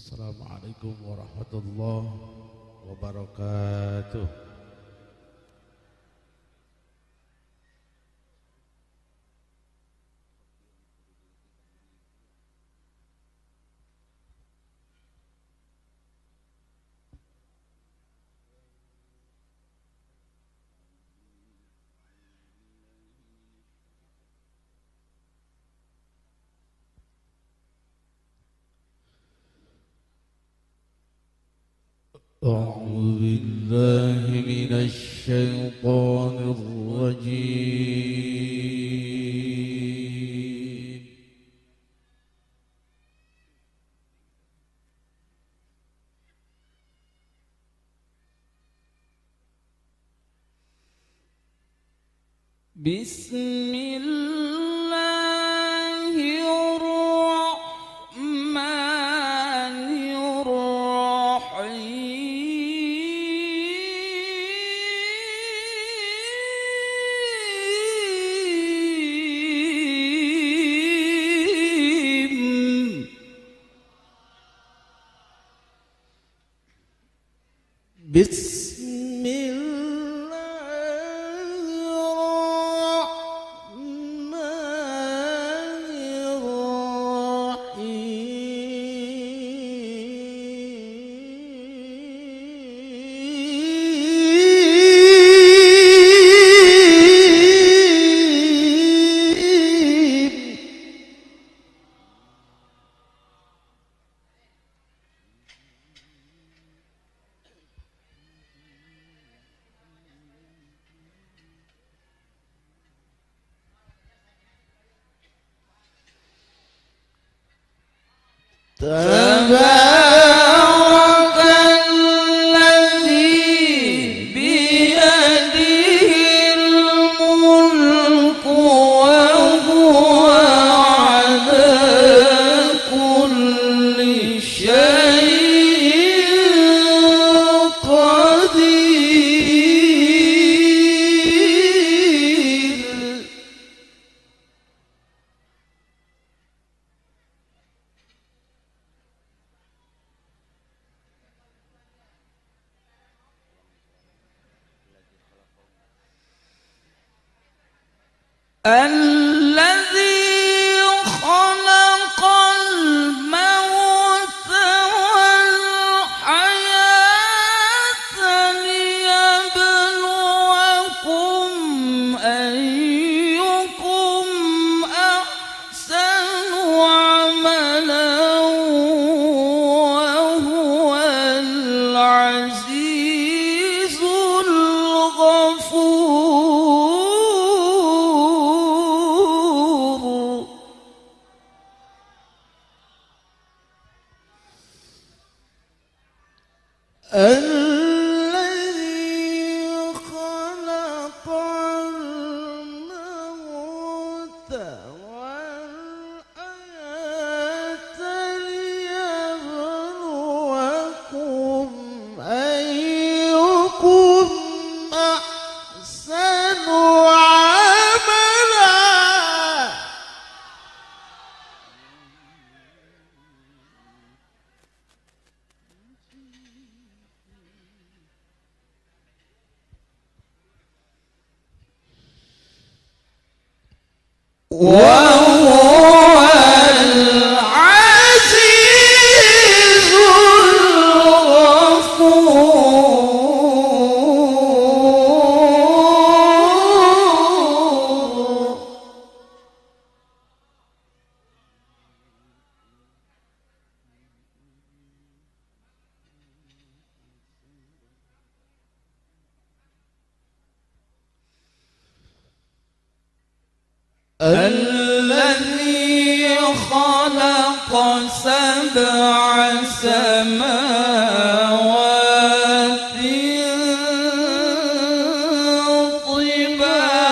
Assalamualaikum warahmatullahi wabarakatuh. أعوذ بالله من الشيطان الرجيم. بسم الله الرحمن الرحيم. بسم الله الرحمن تبارك الذي بيده الملك وهو على كل شيء قدير. الذي خلق الموت والحياة ليبلوكم أيكم أحسن عملا وهو العزيز الغفور. الذي خلق الموت والحياة ليبلوكم أيكم أحسن عملا. وهو العزيز الغفور. الذي خلق سبع سماوات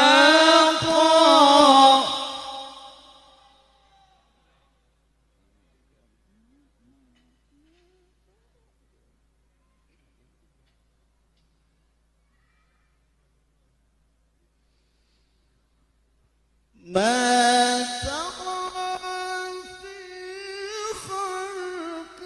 طباقا ما ترى في خلق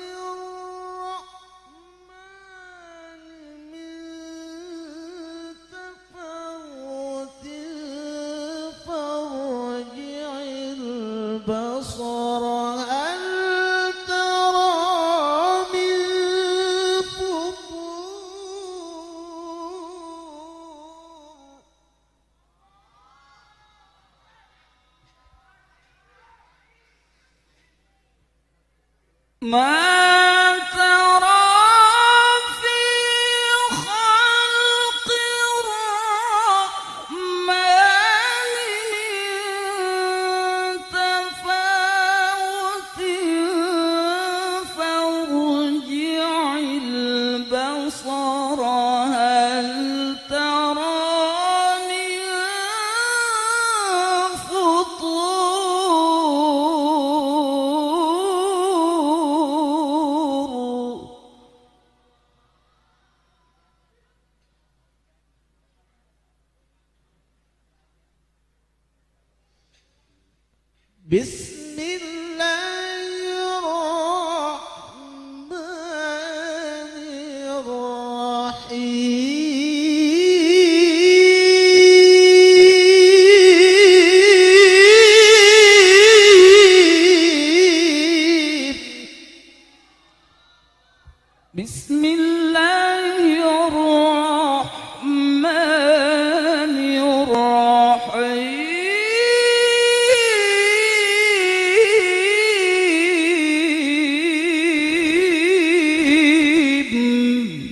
البصر هل ترى من فطور ما ترى في خلق الرحمن من تفاوت فارجع البصر هل ترى من فطور بسم الله الرحمن الرحيم بسم الله الرحمن الرحيم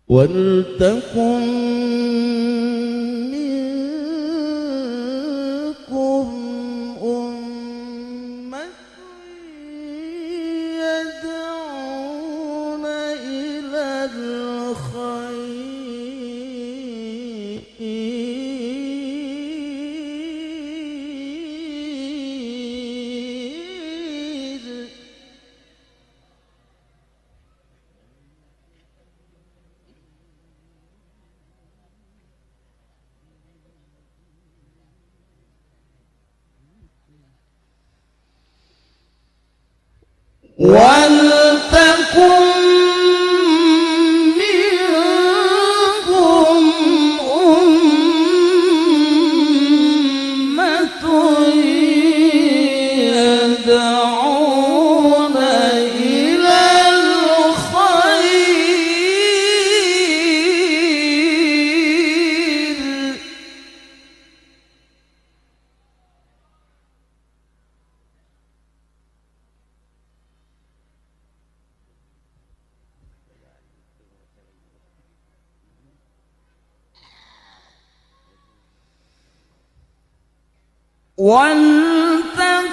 ولتكن منكم أمة يدعون إلى الخير ولتكن منكم أمة يدعون إلى الخير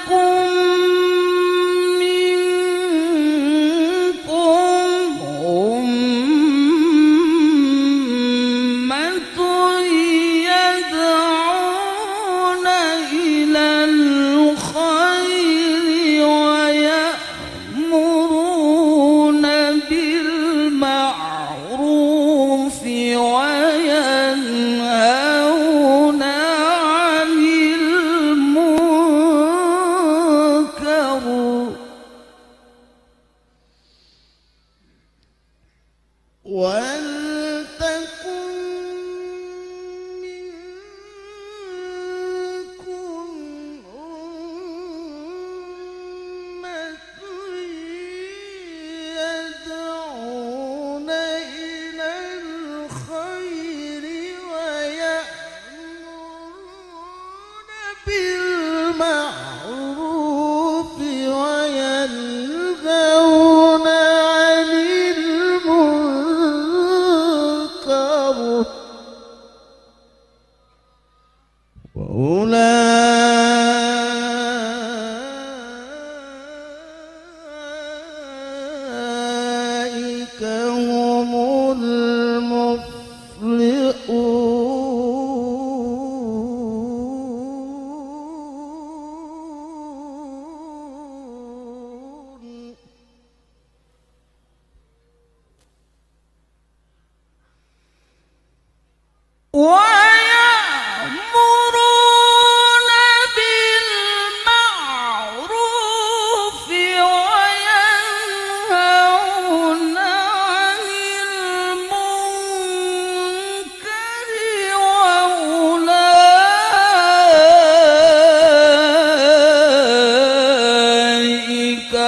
ولتكن منكم أمة يدعون إلى الخير ويأمرون بالمعروف وينهون عن المنكر ولتكن منكم أمة يدعون إلى الخير ويأمرون بالمعروف وينهون عن المنكر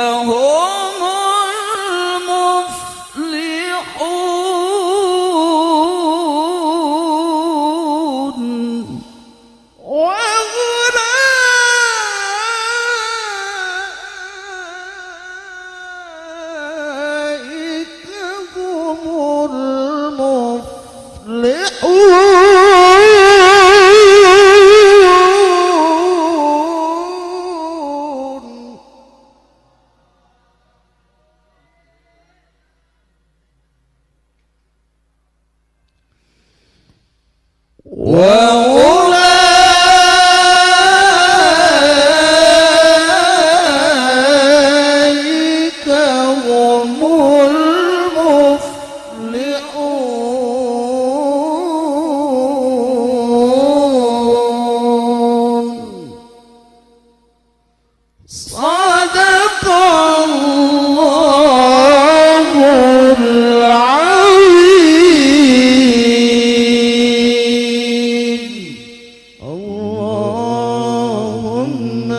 هم المفلحون وأولئك هم المفلحون وأولئك هم المفلحون صدق الله العظيم اللهم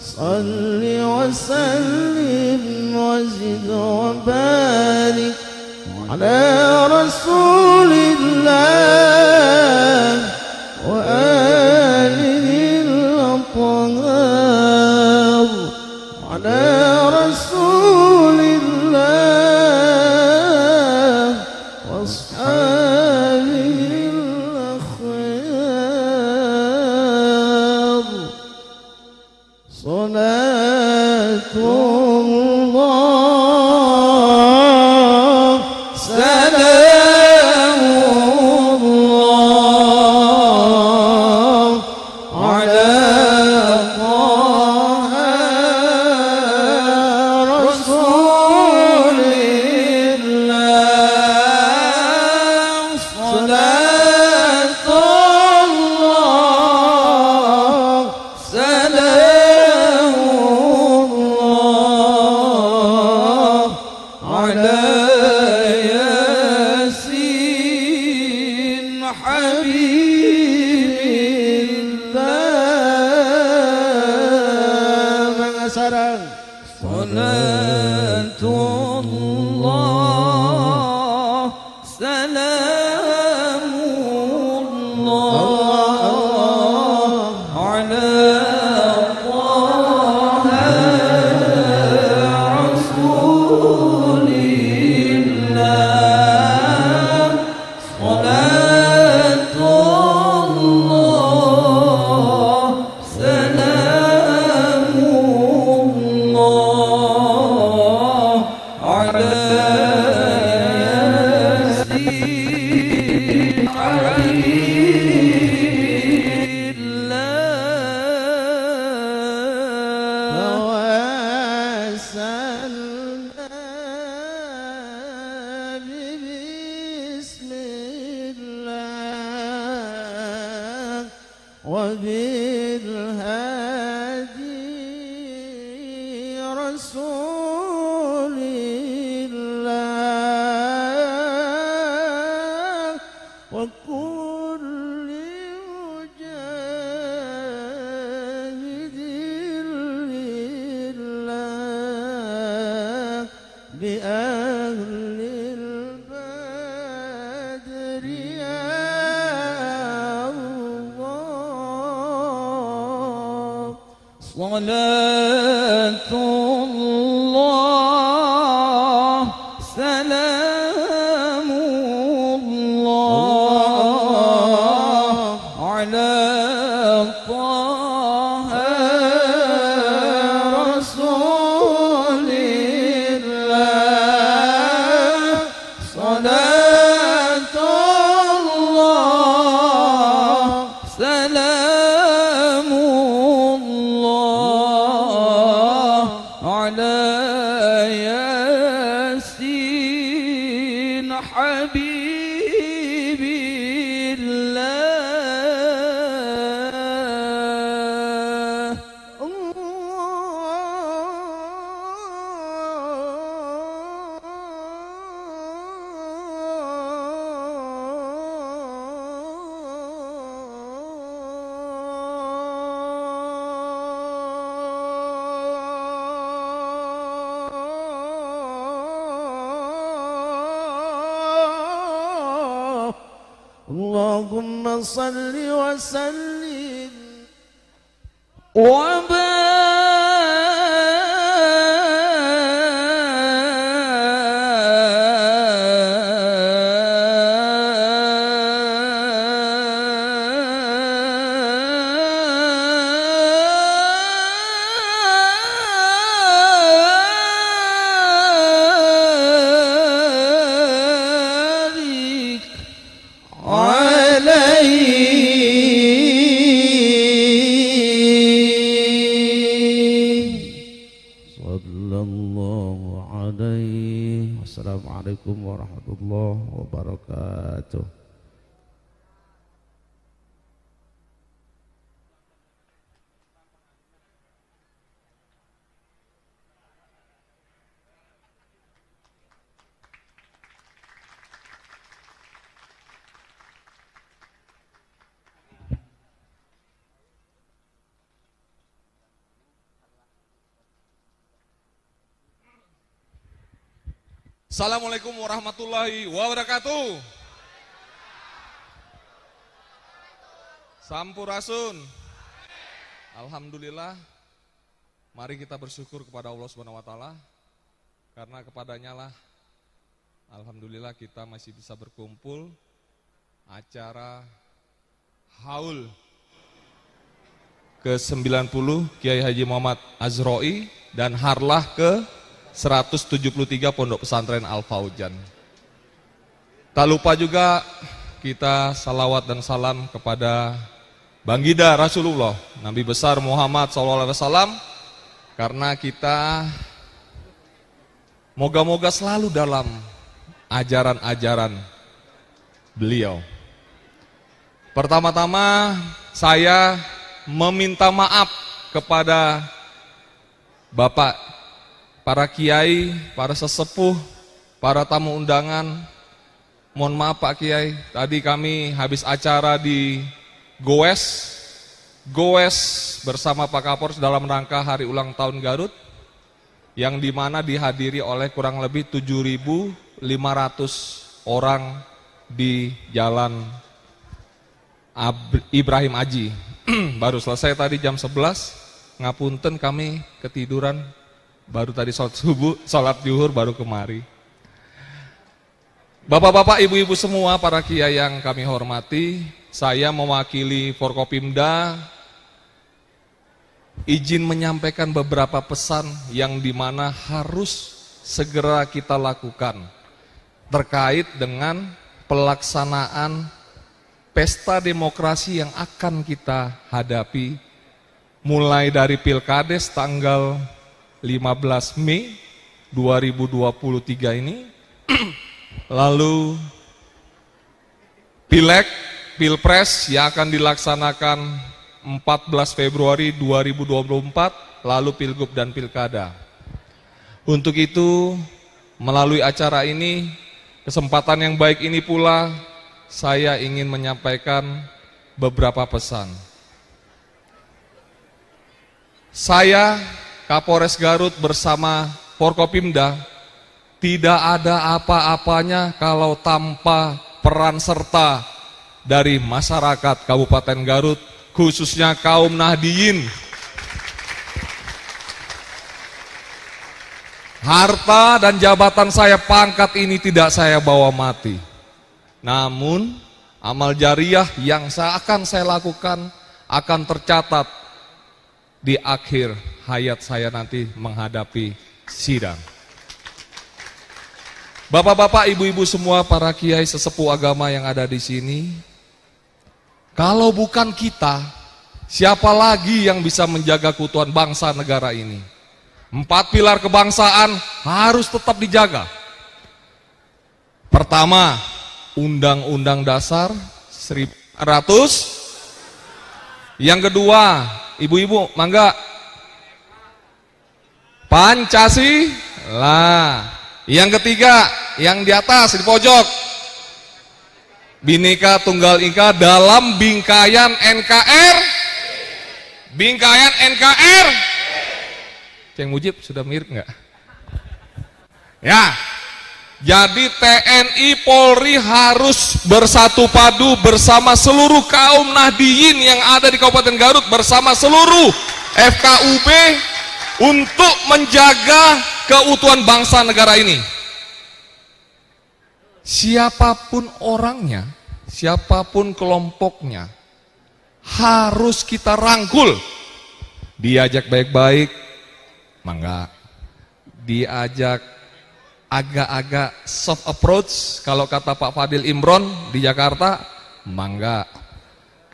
صل وسلم وزد وبارك على رسول الله وآله الأطهار على رسول الله وأصحابه الأخيار صلاة الله سلام الله على طه رسول الله صلاة الله سلام الله على ياسين حبيب الله mengasarang صلاة الله سلام الله على طه رسول الله صلاة الله سلام الله على ياسين حبيب الله توسلنا بسم الله وبالهادي رسول الله وكل مجاهد لله بأهل البدر يا الله صلاة الله سلام الله على طه رسول الله صلاة الله سلام الله على ياسين حبيب الله اللهم صل وسلم sallallahu alaihi. Wassalamualaikum warahmatullahi wabarakatuh. Assalamualaikum warahmatullahi wabarakatuh. Sampurasun. Alhamdulillah. Mari kita bersyukur kepada Allah Subhanahu wa taala karena kepadanya lah alhamdulillah kita masih bisa berkumpul acara haul ke-90 Kiai Haji Muhammad Azroi dan harlah ke 173 Pondok Pesantren Al Faujan. Tak lupa juga kita salawat dan salam kepada Baginda Rasulullah Nabi besar Muhammad SAW, karena kita moga-moga selalu dalam ajaran-ajaran beliau. Pertama-tama saya meminta maaf kepada Bapak, para kiai, para sesepuh, para tamu undangan. Mohon maaf Pak Kiai, tadi kami habis acara di Goes bersama Pak Kapolres dalam rangka hari ulang tahun Garut, yang dimana dihadiri oleh kurang lebih 7.500 orang di Jalan Ibrahim Aji. Baru selesai tadi jam 11, ngapunten kami ketiduran. Baru tadi sholat subuh, sholat zuhur baru kemari. Bapak-bapak, ibu-ibu semua, para kiai yang kami hormati, saya mewakili Forkopimda izin menyampaikan beberapa pesan yang dimana harus segera kita lakukan terkait dengan pelaksanaan pesta demokrasi yang akan kita hadapi mulai dari Pilkades tanggal 15 Mei 2023 ini, lalu Pileg, Pilpres yang akan dilaksanakan 14 Februari 2024, lalu Pilgub dan Pilkada. Untuk itu, melalui acara ini, kesempatan yang baik ini pula, saya ingin menyampaikan beberapa pesan. Saya Kapolres Garut bersama Forkopimda tidak ada apa-apanya kalau tanpa peran serta dari masyarakat Kabupaten Garut, khususnya kaum Nahdiyin. Harta dan jabatan saya, pangkat ini tidak saya bawa mati. Namun amal jariah yang akan saya lakukan akan tercatat di akhir hayat saya nanti menghadapi sidang. Bapak-bapak, ibu-ibu semua, para kiai sesepuh agama yang ada di sini, kalau bukan kita, siapa lagi yang bisa menjaga keutuhan bangsa negara ini? 4 pilar kebangsaan harus tetap dijaga. Pertama, Undang-Undang Dasar 1945. Yang kedua, ibu-ibu, mangga, Pancasila. Yang ketiga, yang di atas, di pojok, Bhinneka Tunggal Ika dalam bingkaian NKR. Bingkaian NKR. Ceng Mujib sudah mirip nggak? Ya. Jadi TNI Polri harus bersatu padu bersama seluruh kaum Nahdiyin yang ada di Kabupaten Garut, bersama seluruh FKUB untuk menjaga keutuhan bangsa negara ini. Siapapun orangnya, siapapun kelompoknya, harus kita rangkul. Diajak baik-baik, mangga. Diajak agak-agak soft approach, kalau kata Pak Fadil Imron di Jakarta, mangga.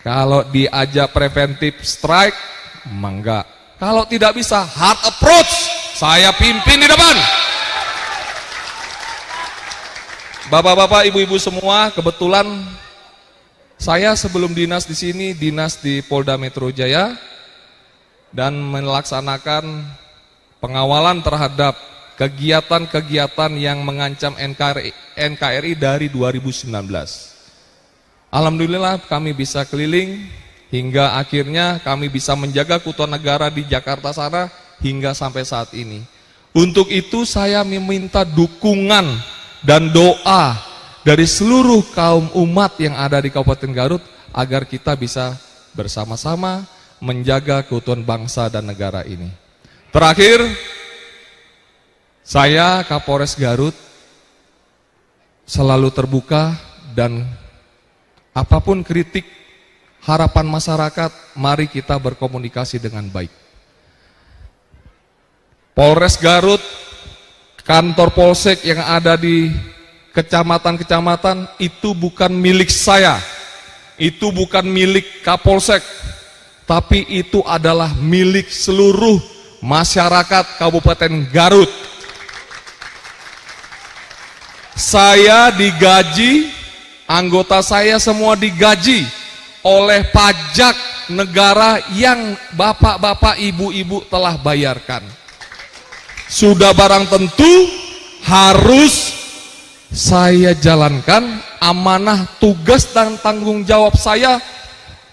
Kalau diajak preventive strike, mangga. Kalau tidak bisa hard approach, saya pimpin di depan. Bapak-bapak, ibu-ibu semua, kebetulan saya sebelum dinas di sini, dinas di Polda Metro Jaya dan melaksanakan pengawalan terhadap kegiatan-kegiatan yang mengancam NKRI dari 2019. Alhamdulillah kami bisa keliling hingga akhirnya kami bisa menjaga keutuhan negara di Jakarta sana hingga sampai saat ini. Untuk itu saya meminta dukungan dan doa dari seluruh kaum umat yang ada di Kabupaten Garut agar kita bisa bersama-sama menjaga keutuhan bangsa dan negara ini. Terakhir, saya Kapolres Garut selalu terbuka dan apapun kritik, harapan masyarakat, mari kita berkomunikasi dengan baik. Polres Garut, kantor Polsek yang ada di kecamatan-kecamatan itu bukan milik saya, itu bukan milik Kapolsek, tapi itu adalah milik seluruh masyarakat Kabupaten Garut. Saya digaji, anggota saya semua digaji oleh pajak negara yang bapak-bapak, ibu-ibu telah bayarkan. Sudah barang tentu harus saya jalankan amanah, tugas dan tanggung jawab saya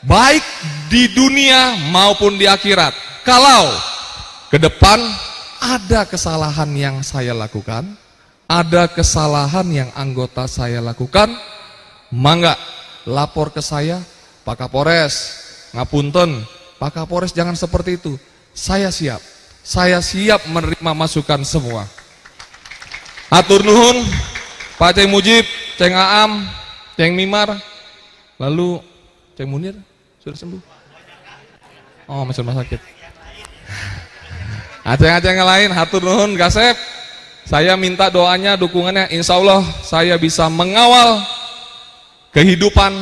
baik di dunia maupun di akhirat. Kalau ke depan ada kesalahan yang saya lakukan, ada kesalahan yang anggota saya lakukan, mangga lapor ke saya, Pak Kapolres, ngapunten, Pak Kapolres jangan seperti itu. Saya siap menerima masukan semua. Atur nuhun, Pak Ceng Mujib, Ceng Aam, Ceng Mimar, lalu Ceng Munir sudah sembuh. Oh, masih rumah sakit. Aceng-aceng yang lain, hatur nuhun, gasep. Saya minta doanya, dukungannya, insya Allah saya bisa mengawal kehidupan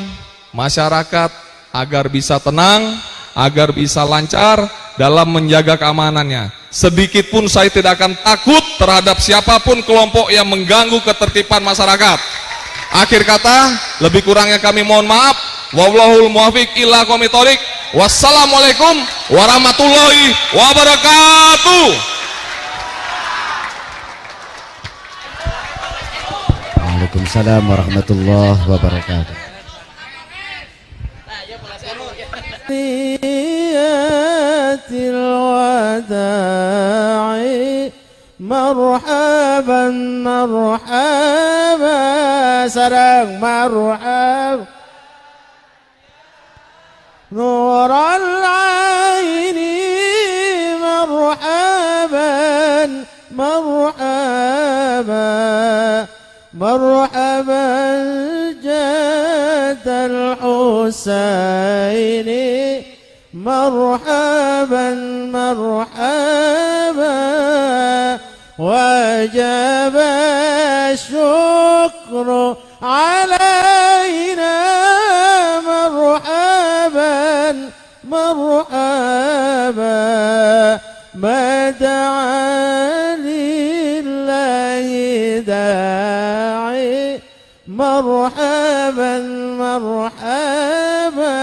masyarakat agar bisa tenang, agar bisa lancar dalam menjaga keamanannya. Sedikit pun saya tidak akan takut terhadap siapapun kelompok yang mengganggu ketertiban masyarakat. Akhir kata, lebih kurangnya kami mohon maaf. Wallahul muwaffiq ila aqwamit thoriq. Wassalamualaikum warahmatullahi wabarakatuh. Waalaikumsalam warahmatullahi wabarakatuh. Niyatil wada'i marhaban marhaban sarang marhab nural aini marhaban marhaban مرحبا جد الحسين مرحبا مرحبا وجب الشكر علينا مرحبا مرحبا ما دعا لله داعي مرحبا مرحبا.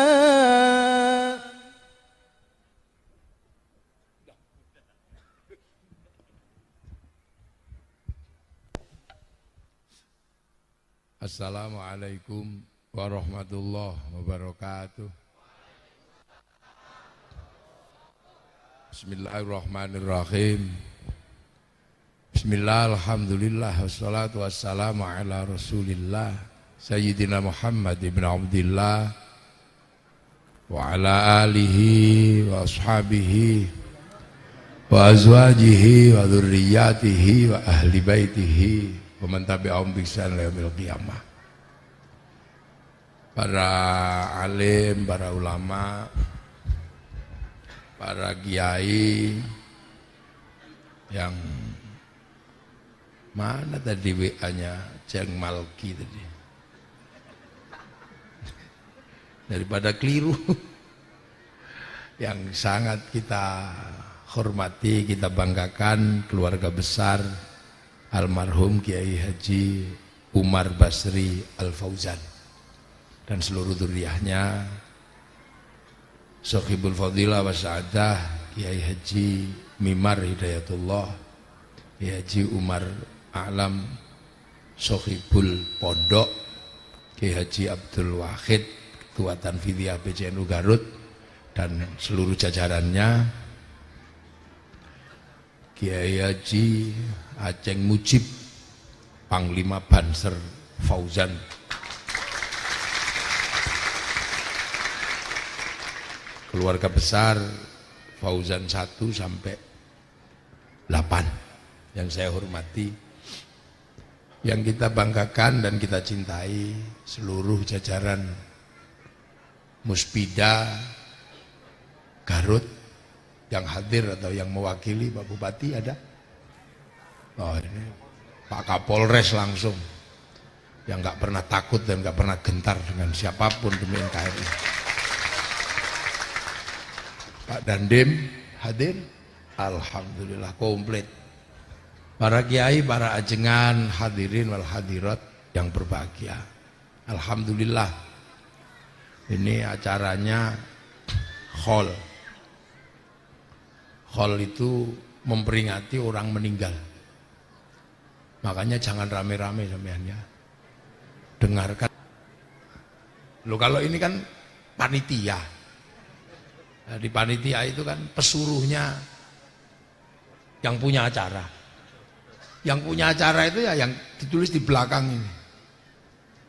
Assalamualaikum warahmatullahi wabarakatuh. Bismillahirrahmanirrahim. Bismillah, alhamdulillah, wassalatu wassalamu ala rasulillah Sayyidina Muhammad ibn Abdillah wa ala alihi wa ashabihi wa azwajihi wa dhurriyyatihi wa ahli baitihi wa man tabi'ahum bi ihsan ila yaumil qiyamah. Para alim, para ulama, para kiai yang mana tadi WA-nya Ceng Malki tadi, daripada keliru, yang sangat kita hormati, kita banggakan keluarga besar almarhum Kiai Haji Umar Basri Al-Fauzan dan seluruh dzurriyyahnya, Sohibul Fadilah wa Sa'adah Kiai Haji Mimar Hidayatullah, Kiai Haji Umar Alam Sohibul Pondok, Kiai Haji Abdul Wahid Ketua Tanfidiyah PCNU Garut dan seluruh jajarannya, Kiai Haji Aceng Mujib Panglima Banser Fauzan, keluarga besar Fauzan 1 sampai 8 yang saya hormati, yang kita banggakan dan kita cintai, seluruh jajaran Muspida Garut yang hadir atau yang mewakili. Pak Bupati ada? Oh ini Pak Kapolres langsung, yang nggak pernah takut dan nggak pernah gentar dengan siapapun demi NKRI. Pak Dandim hadir, alhamdulillah komplit. Para kiai, para ajengan, hadirin wal hadirat yang berbahagia, alhamdulillah ini acaranya khol. Khol itu memperingati orang meninggal, makanya jangan rame-rame sampean ya, dengarkan. Loh kalau ini kan panitia, nah, di panitia itu kan pesuruhnya yang punya acara. Yang punya acara itu ya yang ditulis di belakang ini,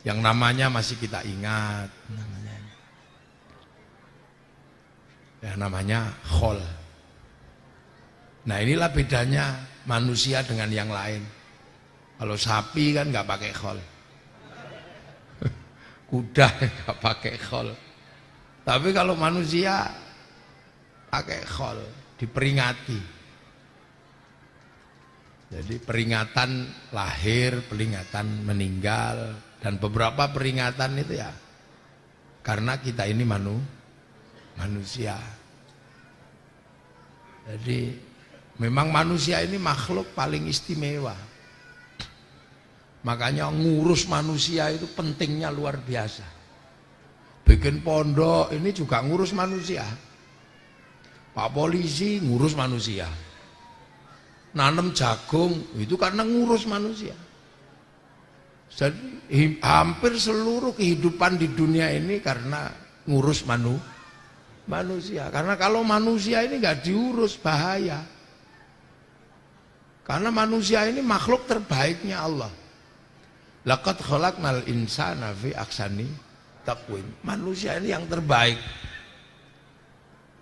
yang namanya masih kita ingat, namanya khol. Nah inilah bedanya manusia dengan yang lain. Kalau sapi kan nggak pakai khol, kuda nggak pakai khol, tapi kalau manusia pakai khol, diperingati. Jadi peringatan lahir, peringatan meninggal, dan beberapa peringatan itu ya karena kita ini manusia. Jadi memang manusia ini makhluk paling istimewa. Makanya ngurus manusia itu pentingnya luar biasa. Bikin pondok ini juga ngurus manusia. Pak polisi ngurus manusia. Nanam jagung itu karena ngurus manusia. Jadi hampir seluruh kehidupan di dunia ini karena ngurus manusia. Karena kalau manusia ini nggak diurus bahaya. Karena manusia ini makhluk terbaiknya Allah. Laqad khalaqnal insana fi ahsani taqwim. Manusia ini yang terbaik.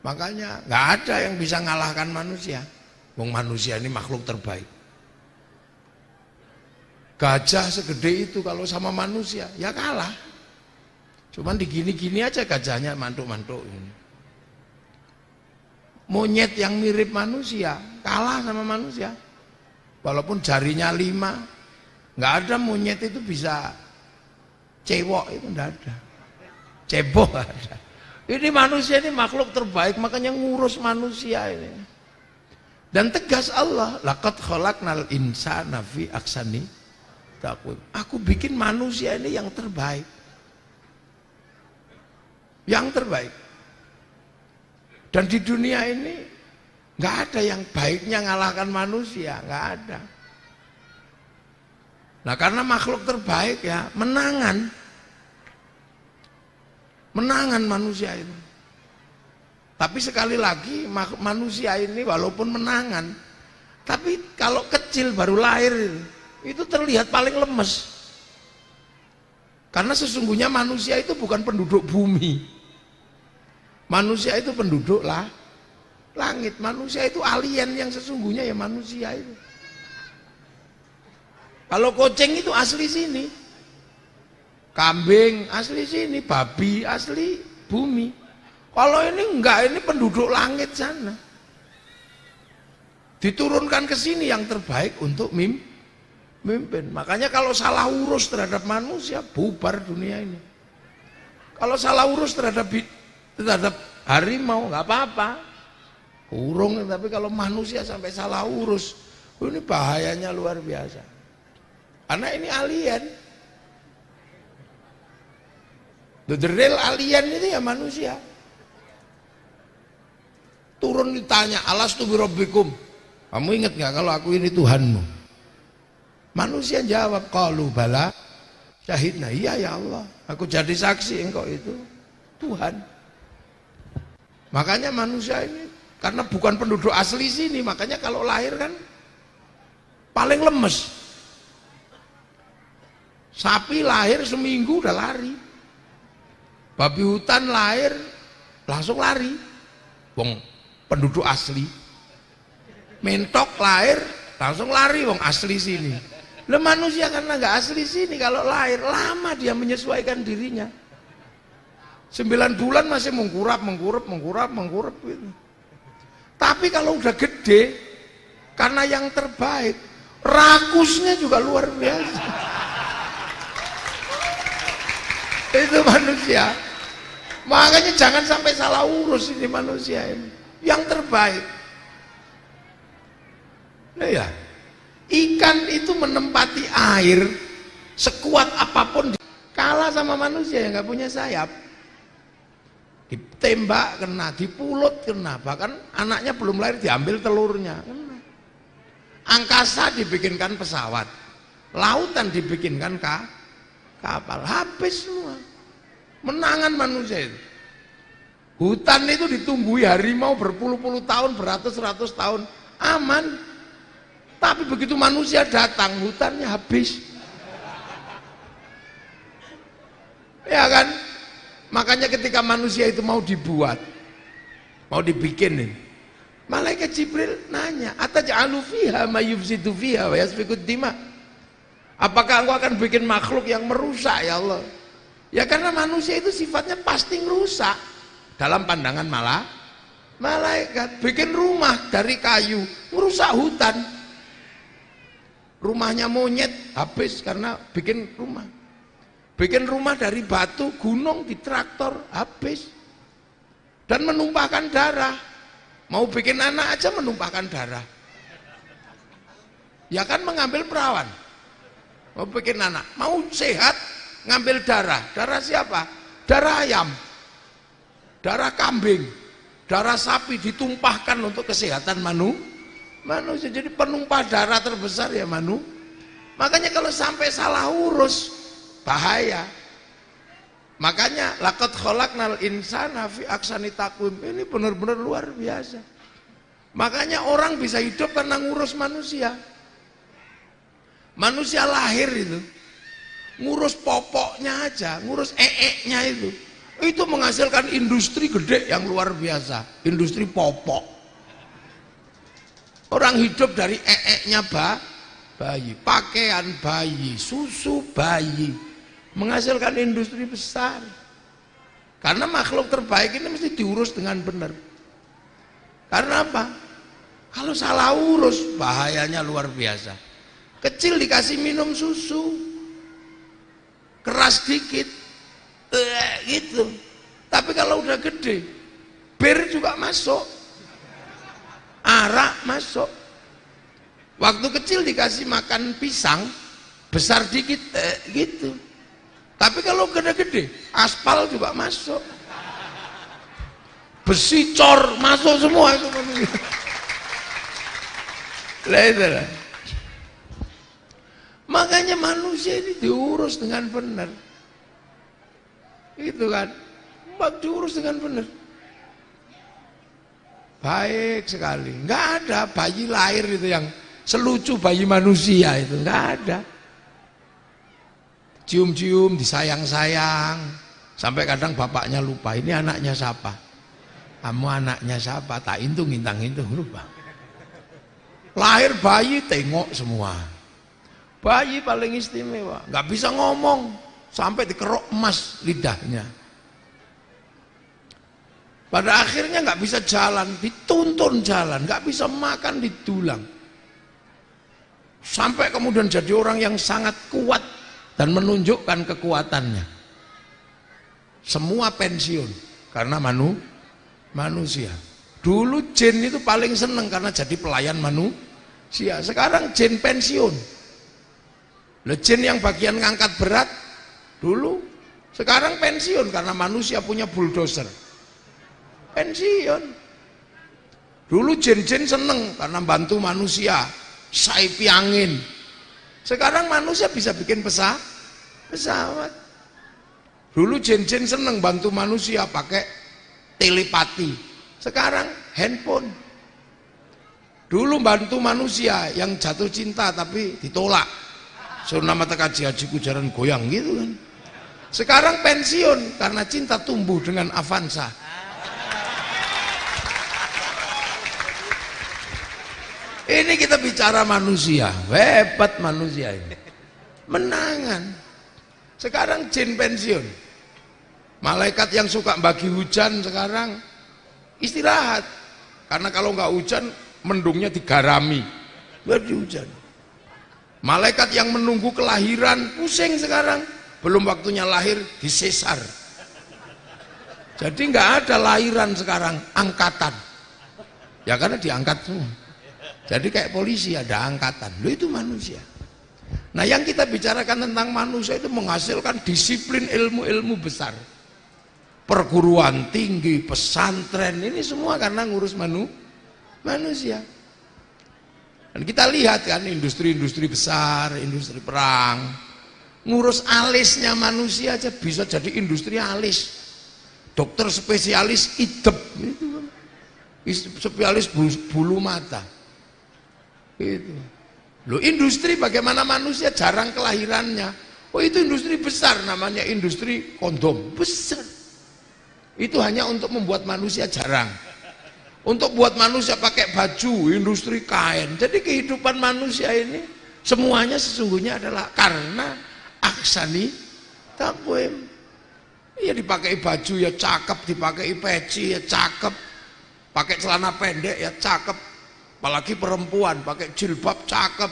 Makanya nggak ada yang bisa ngalahkan manusia. Wong manusia ini makhluk terbaik. Gajah segede itu kalau sama manusia ya kalah. Cuman digini-gini aja gajahnya mantuk-mantuk. Monyet yang mirip manusia kalah sama manusia. Walaupun jarinya 5, nggak ada monyet itu bisa cewok, itu nggak ada. Cebok nggak ada. Ini manusia ini makhluk terbaik, makanya ngurus manusia ini. Dan tegas Allah, laqad khalaqnal insana fi ahsani taqwim. Aku bikin manusia ini yang terbaik. Yang terbaik. Dan di dunia ini nggak ada yang baiknya ngalahkan manusia, nggak ada. Nah, karena makhluk terbaik ya, menangan manusia itu. Tapi sekali lagi manusia ini walaupun menangan, Tapi kalau kecil baru lahir itu terlihat paling lemes. Karena sesungguhnya manusia itu bukan penduduk bumi. Manusia itu penduduk langit. Manusia itu alien yang sesungguhnya ya manusia itu. Kalau kucing itu asli sini. Kambing asli sini, babi asli bumi. Kalau ini enggak, ini penduduk langit sana. Diturunkan ke sini yang terbaik untuk mimpin. Makanya kalau salah urus terhadap manusia, bubar dunia ini. Kalau salah urus terhadap harimau, nggak apa-apa. Burung, tapi kalau manusia sampai salah urus, ini bahayanya luar biasa. Karena ini alien. The real alien itu ya manusia. Turun ditanya, alastu birabbikum. Kamu ingat nggak kalau aku ini Tuhanmu? Manusia jawab, qalu bala syahidna. Iya ya Allah, aku jadi saksi engkau itu Tuhan. Makanya manusia ini karena bukan penduduk asli sini, makanya kalau lahir kan paling lemes. Sapi lahir seminggu udah lari. Babi hutan lahir langsung lari. Wong penduduk asli. Mentok lahir langsung lari wong asli sini. Lah manusia karena nggak asli sini, kalau lahir lama dia menyesuaikan dirinya. 9 bulan masih mengkurap gitu. Tapi kalau udah gede, karena yang terbaik, rakusnya juga luar biasa. Itu manusia. Makanya jangan sampai salah urus ini manusia ini. Yang terbaik. Nah ya, ikan itu menempati air sekuat apapun, kalah sama manusia yang nggak punya sayap. Ditembak kena, dipulut kena, bahkan anaknya belum lahir diambil telurnya kena. Angkasa dibikinkan pesawat, lautan dibikinkan kapal, habis semua. Menangan manusia itu. Hutan itu ditumbuhi harimau berpuluh-puluh tahun, beratus-ratus tahun, aman. Tapi begitu manusia datang, hutannya habis. Ya kan? Makanya ketika manusia itu mau dibuat, mau dibikinin, malaikat Jibril nanya, ataj'alu fiha ma yufsidu fiha wa yasfikud dima? Apakah engkau akan bikin makhluk yang merusak ya Allah? Ya karena manusia itu sifatnya pasti merusak. Dalam pandangan malaikat, bikin rumah dari kayu, merusak hutan. Rumahnya monyet habis karena bikin rumah. Bikin rumah dari batu, gunung, di traktor, habis. Dan menumpahkan darah. Mau bikin anak aja menumpahkan darah. Ya kan mengambil perawan. Mau bikin anak, mau sehat, ngambil darah. Darah siapa? Darah ayam. Darah kambing. Darah sapi ditumpahkan untuk kesehatan manusia. Jadi penumpah darah terbesar ya Makanya kalau sampai salah urus, bahaya. Makanya laqad khalaqnal insana fi ahsani taqwim. Ini benar-benar luar biasa. Makanya orang bisa hidup karena ngurus manusia. Manusia lahir itu ngurus popoknya aja, ngurus ee-nya itu menghasilkan industri gede yang luar biasa, industri popok. Orang hidup dari ee-nya bayi, pakaian bayi, susu bayi, menghasilkan industri besar. Karena makhluk terbaik ini mesti diurus dengan benar. Karena apa? Kalau salah urus, bahayanya luar biasa. Kecil dikasih minum susu, keras dikit, gitu. Tapi kalau udah gede, bir juga masuk, arak masuk. Waktu kecil dikasih makan pisang, besar dikit, gitu. Tapi kalau gede-gede, aspal juga masuk, besi cor masuk semua itu. Lah. Makanya manusia ini diurus dengan benar. Itu kan, diurus dengan benar. Baik sekali. Nggak ada bayi lahir itu yang selucu bayi manusia itu, nggak ada. Cium-cium, disayang-sayang, sampai kadang bapaknya lupa, ini anaknya siapa? Kamu anaknya siapa? Tak hitung, ngintang-hintung, lupa. Lahir bayi, tengok semua. Bayi paling istimewa, nggak bisa ngomong, sampai dikerok emas lidahnya. Pada akhirnya nggak bisa jalan, dituntun jalan, nggak bisa makan, didulang. Sampai kemudian jadi orang yang sangat kuat dan menunjukkan kekuatannya. Semua pensiun karena manusia. Dulu jin itu paling seneng karena jadi pelayan manusia. Sekarang jin pensiun. Jin yang bagian ngangkat berat dulu, sekarang pensiun karena manusia punya bulldozer. Pensiun. Dulu jin-jin seneng karena bantu manusia, saipi angin. Sekarang manusia bisa bikin pesawat. Dulu jin-jin seneng bantu manusia pakai telepati. Sekarang handphone. Dulu bantu manusia yang jatuh cinta tapi ditolak. Surna mata kaji hajiku jaran goyang gitu kan. Sekarang pensiun karena cinta tumbuh dengan Avanza. Ini kita bicara manusia, hebat manusia ini. Menangan. Sekarang jin pensiun. Malaikat yang suka bagi hujan sekarang istirahat. Karena kalau nggak hujan, mendungnya digarami. Biar hujan. Malaikat yang menunggu kelahiran pusing sekarang. Belum waktunya lahir, disesar. Jadi nggak ada lahiran sekarang, angkatan. Ya karena diangkat semua. Jadi kayak polisi ada angkatan, loh itu manusia. Nah yang kita bicarakan tentang manusia itu menghasilkan disiplin ilmu-ilmu besar. Perguruan tinggi, pesantren, ini semua karena ngurus manusia. Dan kita lihat kan industri-industri besar, industri perang, ngurus alisnya manusia aja bisa jadi industri alis. Dokter spesialis idep, itu kan. Spesialis bulu mata. Itu. Loh industri bagaimana manusia jarang kelahirannya. Oh itu industri besar namanya industri kondom besar. Itu hanya untuk membuat manusia jarang. Untuk buat manusia pakai baju industri kain. Jadi kehidupan manusia ini semuanya sesungguhnya adalah karena aksani takwim. Ya dipakai baju ya cakep, dipakai peci ya cakep, pakai celana pendek ya cakep. Apalagi perempuan pakai jilbab cakep,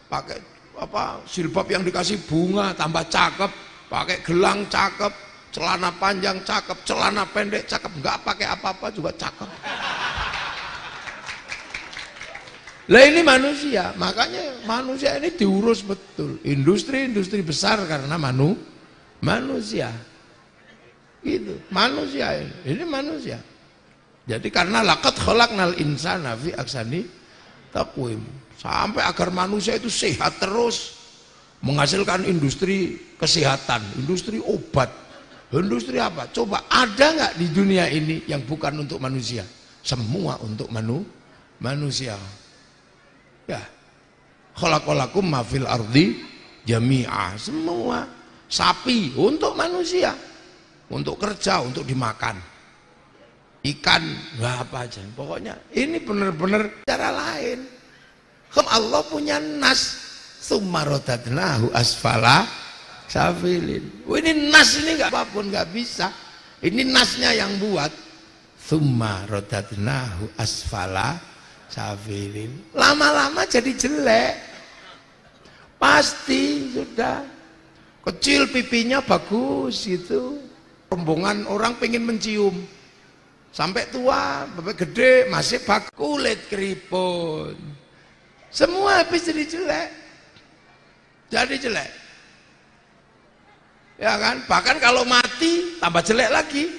pakai apa jilbab yang dikasih bunga tambah cakep, pakai gelang cakep, celana panjang cakep, celana pendek cakep, nggak pakai apa-apa juga cakep. Lah ini manusia, makanya manusia ini diurus betul. Industri-industri besar karena manusia. Gitu, manusia ini manusia. Jadi karena laqad khalaqnal insana fi ahsani taqwim. Sampai agar manusia itu sehat terus, menghasilkan industri kesehatan, industri obat, industri apa? Coba ada nggak di dunia ini yang bukan untuk manusia? Semua untuk manusia. Ya, khalaqalakum ma fil ardi jami'a. Semua sapi untuk manusia, untuk kerja, untuk dimakan. Ikan, apa aja. Pokoknya ini benar-benar cara lain. Allah punya nas, tsumma radadnahu asfala safilin. Ini nas ini nggak apapun nggak bisa. Ini nasnya yang buat. Tsumma radadnahu asfala safilin. Lama-lama jadi jelek. Pasti sudah. Kecil pipinya bagus gitu. Rombongan orang pengen mencium. Sampai tua, sampai gede, masih bagus, kulit keriput. Semua habis jadi jelek. Jadi jelek. Ya kan? Bahkan kalau mati, tambah jelek lagi.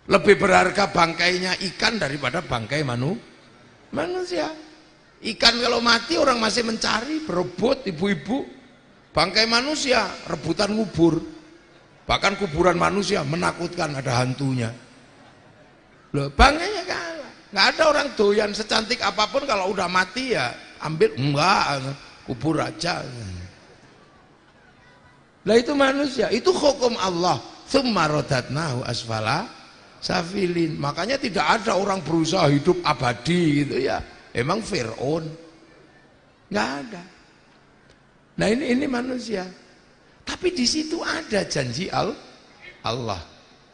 Lebih berharga bangkainya ikan daripada bangkai manusia. Ikan kalau mati orang masih mencari, berebut ibu-ibu. Bangkai manusia, rebutan ngubur. Bahkan kuburan manusia menakutkan, ada hantunya. Loh, bangkainya kalah. Nggak ada orang doyan secantik apapun kalau udah mati ya ambil, enggak, kubur aja. Lah itu manusia, itu hukum Allah. Tsumma radatnahu asfala safilin. Makanya tidak ada orang berusaha hidup abadi gitu ya. Emang Fir'aun? Nggak ada. Nah ini manusia. Tapi di situ ada janji Allah.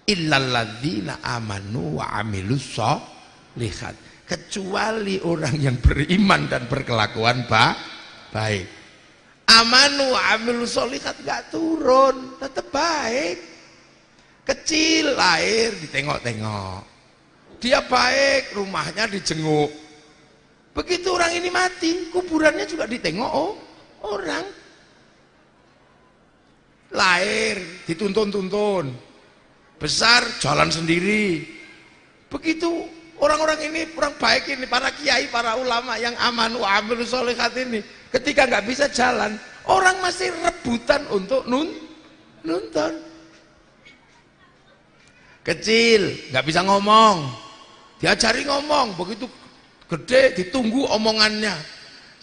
Illalladzina amanu wa amilus sholihat. Kecuali orang yang beriman dan berkelakuan baik. Amanu wa amilus sholihat nggak turun, tetap baik. Kecil lahir ditengok-tengok. Dia baik, rumahnya dijenguk. Begitu orang ini mati, kuburannya juga ditengok orang. Lahir dituntun-tuntun, besar jalan sendiri. Begitu orang-orang ini, orang baik ini, para kiai, para ulama yang amanu amilus sholihat ini, ketika nggak bisa jalan, orang masih rebutan untuk nonton. Kecil nggak bisa ngomong, diajari ngomong. Begitu gede ditunggu omongannya,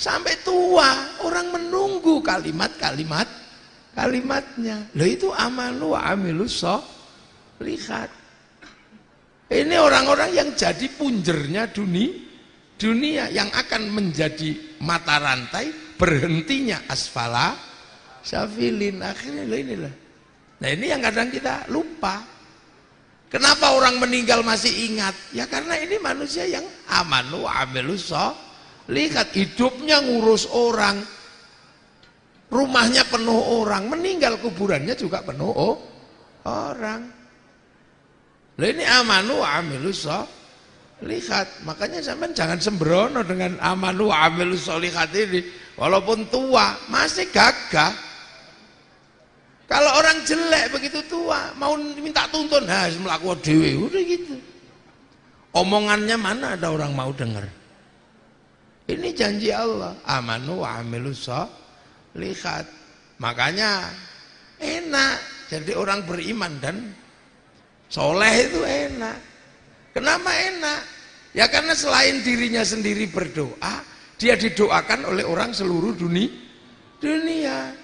sampai tua orang menunggu kalimatnya. Loh itu amanu wa amilus sholihat. Ini orang-orang yang jadi punjernya dunia yang akan menjadi mata rantai berhentinya asfala safilin. Akhirnya loh inilah. Nah ini yang kadang kita lupa. Kenapa orang meninggal masih ingat? Ya karena ini manusia yang amanu wa amilus sholihat. Hidupnya ngurus orang, rumahnya penuh orang, meninggal kuburannya juga penuh orang. Lah ini amanu wa amilus sholihat. Makanya sampean jangan sembrono dengan amanu wa amilus sholihat ini. Walaupun tua masih gagah. Kalau orang jelek begitu tua mau minta tuntun, melaku dhewe udah gitu. Omongannya mana ada orang mau dengar. Ini janji Allah, amanu wa amilus sholihat. Makanya enak jadi orang beriman dan soleh itu enak. Kenapa enak? Ya karena selain dirinya sendiri berdoa, dia didoakan oleh orang seluruh dunia.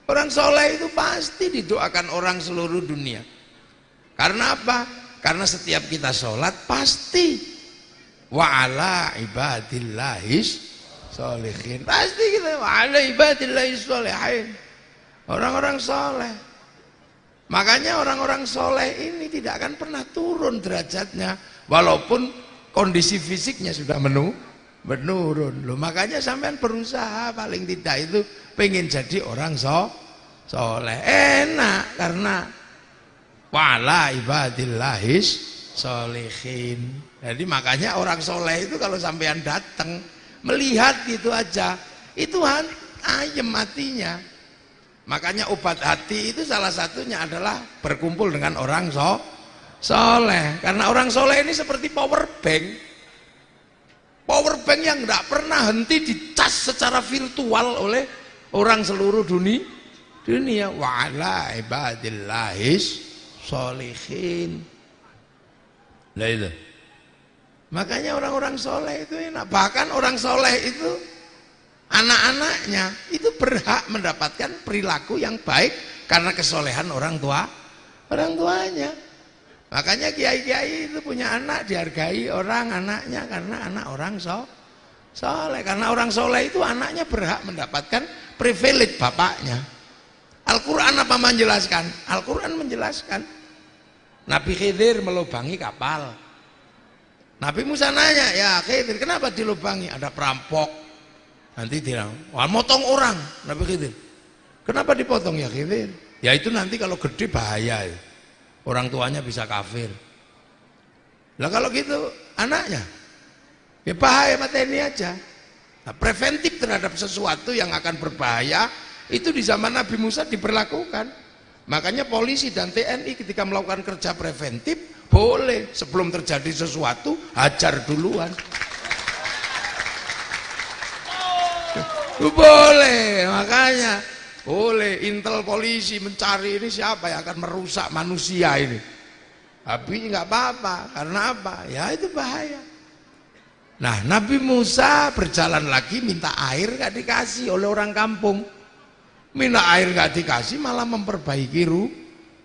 Orang soleh itu pasti didoakan orang seluruh dunia. Karena apa? Karena setiap kita sholat pasti wa ala ibadillahis sholihin. Pasti kita wa ala ibadillahis sholihin. Orang-orang soleh. Makanya orang-orang soleh ini tidak akan pernah turun derajatnya walaupun kondisi fisiknya sudah menurun. Loh, makanya sampean berusaha paling tidak itu pengen jadi orang soleh. Enak karena wala ibadillahis sholihin. Jadi makanya orang soleh itu kalau sampean datang melihat gitu aja itu ayem hatinya. Makanya obat hati itu salah satunya adalah berkumpul dengan orang soleh. Karena orang soleh ini seperti power bank. Power bank yang tidak pernah henti dicas secara virtual oleh orang seluruh dunia. Wa ala ibadillahis sholihin. Lah itu. Makanya orang-orang soleh itu enak. Bahkan orang soleh itu anak-anaknya itu berhak mendapatkan perilaku yang baik karena kesolehan orang tuanya. Makanya kiai-kiai itu punya anak dihargai orang anaknya karena anak orang soleh. Karena orang soleh itu anaknya berhak mendapatkan privilege bapaknya. Al-Quran apa menjelaskan? Al-Quran menjelaskan Nabi Khidir melubangi kapal. Nabi Musa nanya, ya Khidir kenapa dilubangi? Ada perampok. Nanti dia motong orang. Nabi Khidir, kenapa dipotong ya Khidir? Ya itu nanti kalau gede bahaya ya. Orang tuanya bisa kafir. Lah kalau gitu anaknya ya bahaya, mateni aja. Nah, preventif terhadap sesuatu yang akan berbahaya itu di zaman Nabi Musa diberlakukan. Makanya polisi dan TNI ketika melakukan kerja preventif boleh sebelum terjadi sesuatu hajar duluan. Boleh, makanya boleh intel polisi mencari ini siapa yang akan merusak manusia ini. Tapi nggak apa-apa, karena apa? Ya itu bahaya. Nah, Nabi Musa berjalan lagi minta air nggak dikasih oleh orang kampung. Minta air nggak dikasih malah memperbaiki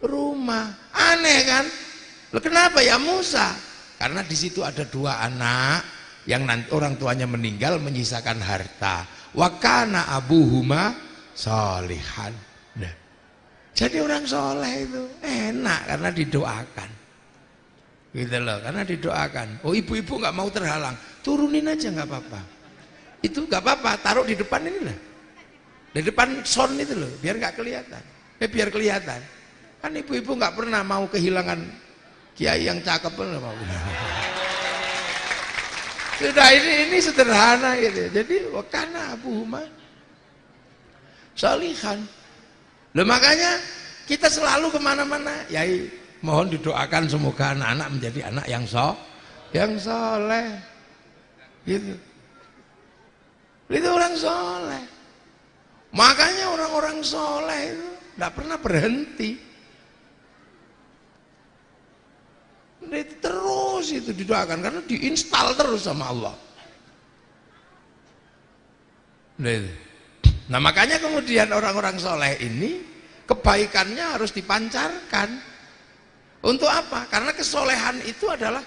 rumah. Aneh kan? Loh, kenapa ya Musa? Karena di situ ada 2 anak yang nanti orang tuanya meninggal menyisakan harta. Wa kana abuhuma sholihan. Nah, jadi orang soleh itu enak karena didoakan. Gitu loh, karena didoakan. Oh, ibu-ibu nggak mau terhalang, turunin aja nggak apa-apa. Itu nggak apa-apa, taruh di depan ini lah, di depan sound itu loh, biar nggak kelihatan. Biar kelihatan. Kan ibu-ibu nggak pernah mau kehilangan kiai yang cakep, pernah mau. Sudah ini sederhana gitu. Jadi wakana abuhuma sholihan. Loh, makanya kita selalu kemana-mana, yai mohon didoakan semoga anak-anak menjadi anak yang soleh, gitu. Itu orang soleh. Makanya orang-orang soleh itu tidak pernah berhenti. Itu terus itu didoakan karena diinstal terus sama Allah. Nah, makanya kemudian orang-orang soleh ini kebaikannya harus dipancarkan. Untuk apa? Karena kesolehan itu adalah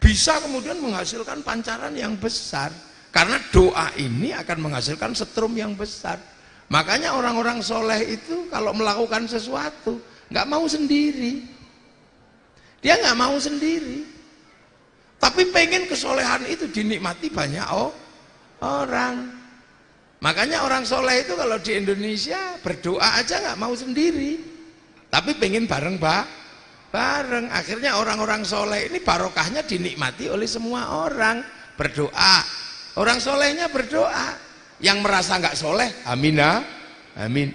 bisa kemudian menghasilkan pancaran yang besar. Karena doa ini akan menghasilkan setrum yang besar. Makanya orang-orang soleh itu kalau melakukan sesuatu nggak mau sendiri. Dia nggak mau sendiri. Tapi pengen kesolehan itu dinikmati banyak orang. Makanya orang soleh itu kalau di Indonesia berdoa aja nggak mau sendiri. Tapi pengen bareng. Akhirnya orang-orang soleh ini barokahnya dinikmati oleh semua orang. Berdoa, orang solehnya berdoa. Yang merasa nggak soleh, amina, amin,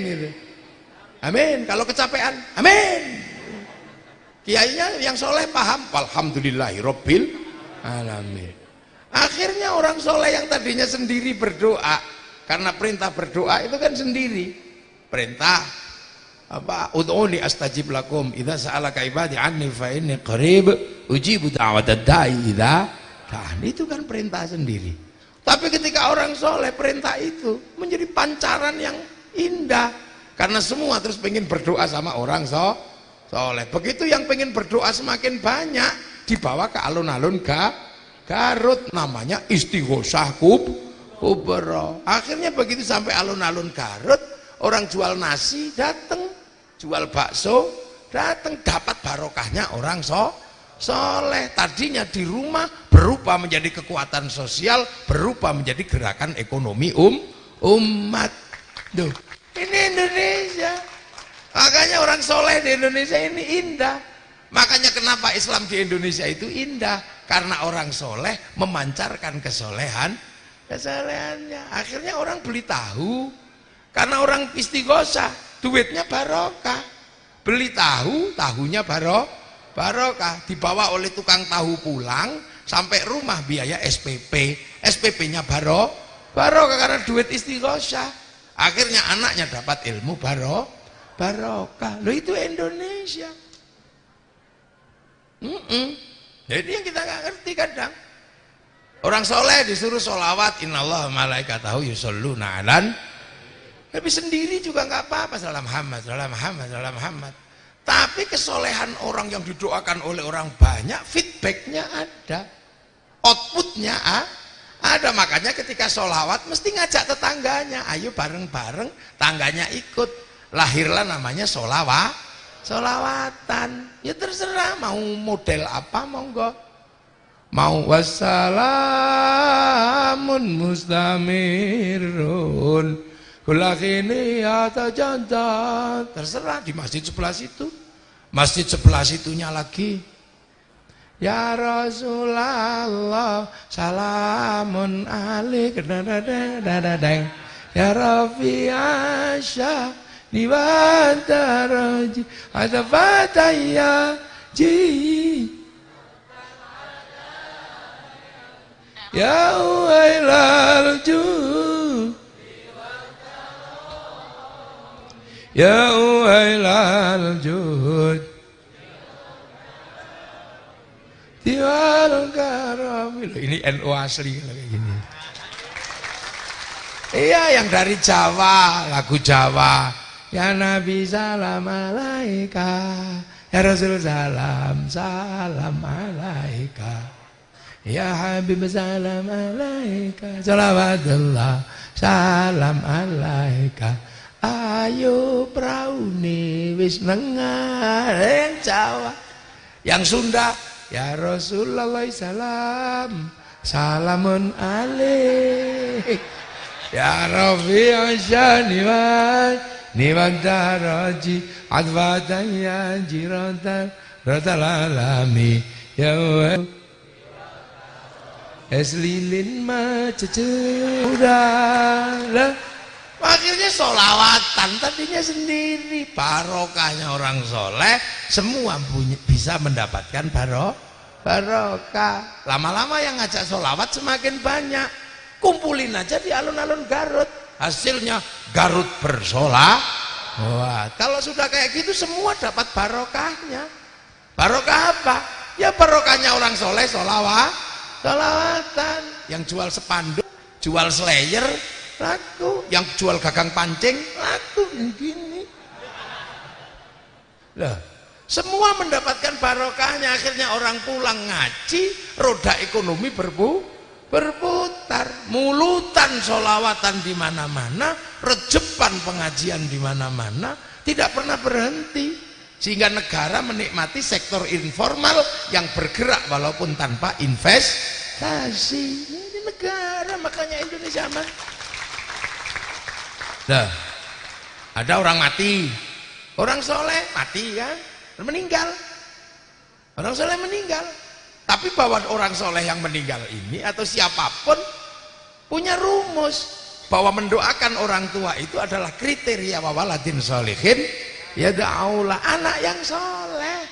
gitu. Amin. Kalau kecapean, amin. Kiainya yang soleh paham, alhamdulillahirabbil alamin. Akhirnya orang soleh yang tadinya sendiri berdoa, karena perintah berdoa itu kan sendiri. Perintah apa? Ud'uni astajib lakum idza sa'alaka ibadi anni fa inni qarib ujibu da'watad da'i idza da'an. Itu kan perintah sendiri. Tapi ketika orang soleh, perintah itu menjadi pancaran yang indah karena semua terus pengen berdoa sama orang soleh. Begitu yang pengen berdoa semakin banyak, dibawa ke alun-alun Garut, namanya istighosah kubro. Akhirnya begitu sampai alun-alun Garut, orang jual nasi datang, jual bakso datang, dapat barokahnya orang soleh. Tadinya di rumah berubah menjadi kekuatan sosial, berubah menjadi gerakan ekonomi umat. Duh, ini Indonesia. Makanya orang soleh di Indonesia ini indah. Makanya kenapa Islam di Indonesia itu indah, karena orang soleh memancarkan kesolehannya. Akhirnya orang beli tahu, karena orang istighosah, duitnya barokah. Beli tahu, tahunya barokah. Dibawa oleh tukang tahu pulang, sampai rumah biaya SPP, SPP-nya barokah karena duit istighosah. Akhirnya anaknya dapat ilmu barokah. Loh, itu Indonesia. Jadi yang kita nggak ngerti kadang. Orang soleh disuruh sholawat, innallaha malaikatahu yusholluna alan. Tapi sendiri juga nggak apa-apa, salam Muhammad. Tapi kesolehan orang yang didoakan oleh orang banyak, feedbacknya ada, outputnya ada. Makanya ketika sholawat mesti ngajak tetangganya, ayo bareng-bareng, tangganya ikut. Lahirlah namanya sholawatan. Ya terserah mau model apa, monggo. Mau wassalamun mustamirun kulakini atau jantan, terserah. Di masjid sebelah situ, masjid sebelah situnya lagi, ya Rasulullah salamun alaik ya Rafi Asyah niwantaraji ada fataya ji ya wailal ju ya wailal wal juhud diwal karami. Ini NU asli kayak gini. Iya, yang dari Jawa, lagu Jawa. Ya Nabi salam alaika, ya Rasul salam salam alaika, ya Habib salam alaika, salawatullah salam alaika. Ayo praune wis nengar yang Jawa. Yang Sunda, ya Rasulullah salam salamun alaik, ya Rafi asyani wa niwan daraji adwatan ya jiratan ratal alami ya eslilin macecudara. Akhirnya solawatan tadinya sendiri. Barokahnya orang soleh, semua bisa mendapatkan barokah. Lama-lama yang ngajak solawat semakin banyak. Kumpulin aja di alun-alun Garut, hasilnya Garut bersolawat. Wah, kalau sudah kayak gitu semua dapat barokahnya. Barokah apa? Ya barokahnya orang soleh solawatan. Yang jual spanduk, jual slayer laku, yang jual gagang pancing laku gini. Lah, semua mendapatkan barokahnya. Akhirnya orang pulang ngaji, roda ekonomi berputar, mulutan solawatan di mana-mana, rejepan pengajian di mana-mana, tidak pernah berhenti, sehingga negara menikmati sektor informal yang bergerak walaupun tanpa investasi. Ini negara, makanya Indonesia aman. Nah, ada orang mati, orang soleh mati kan, meninggal, orang soleh meninggal. Tapi bahwa orang soleh yang meninggal ini atau siapapun punya rumus bahwa mendoakan orang tua itu adalah kriteria wawaladin solihin ya da'aulah, anak yang soleh.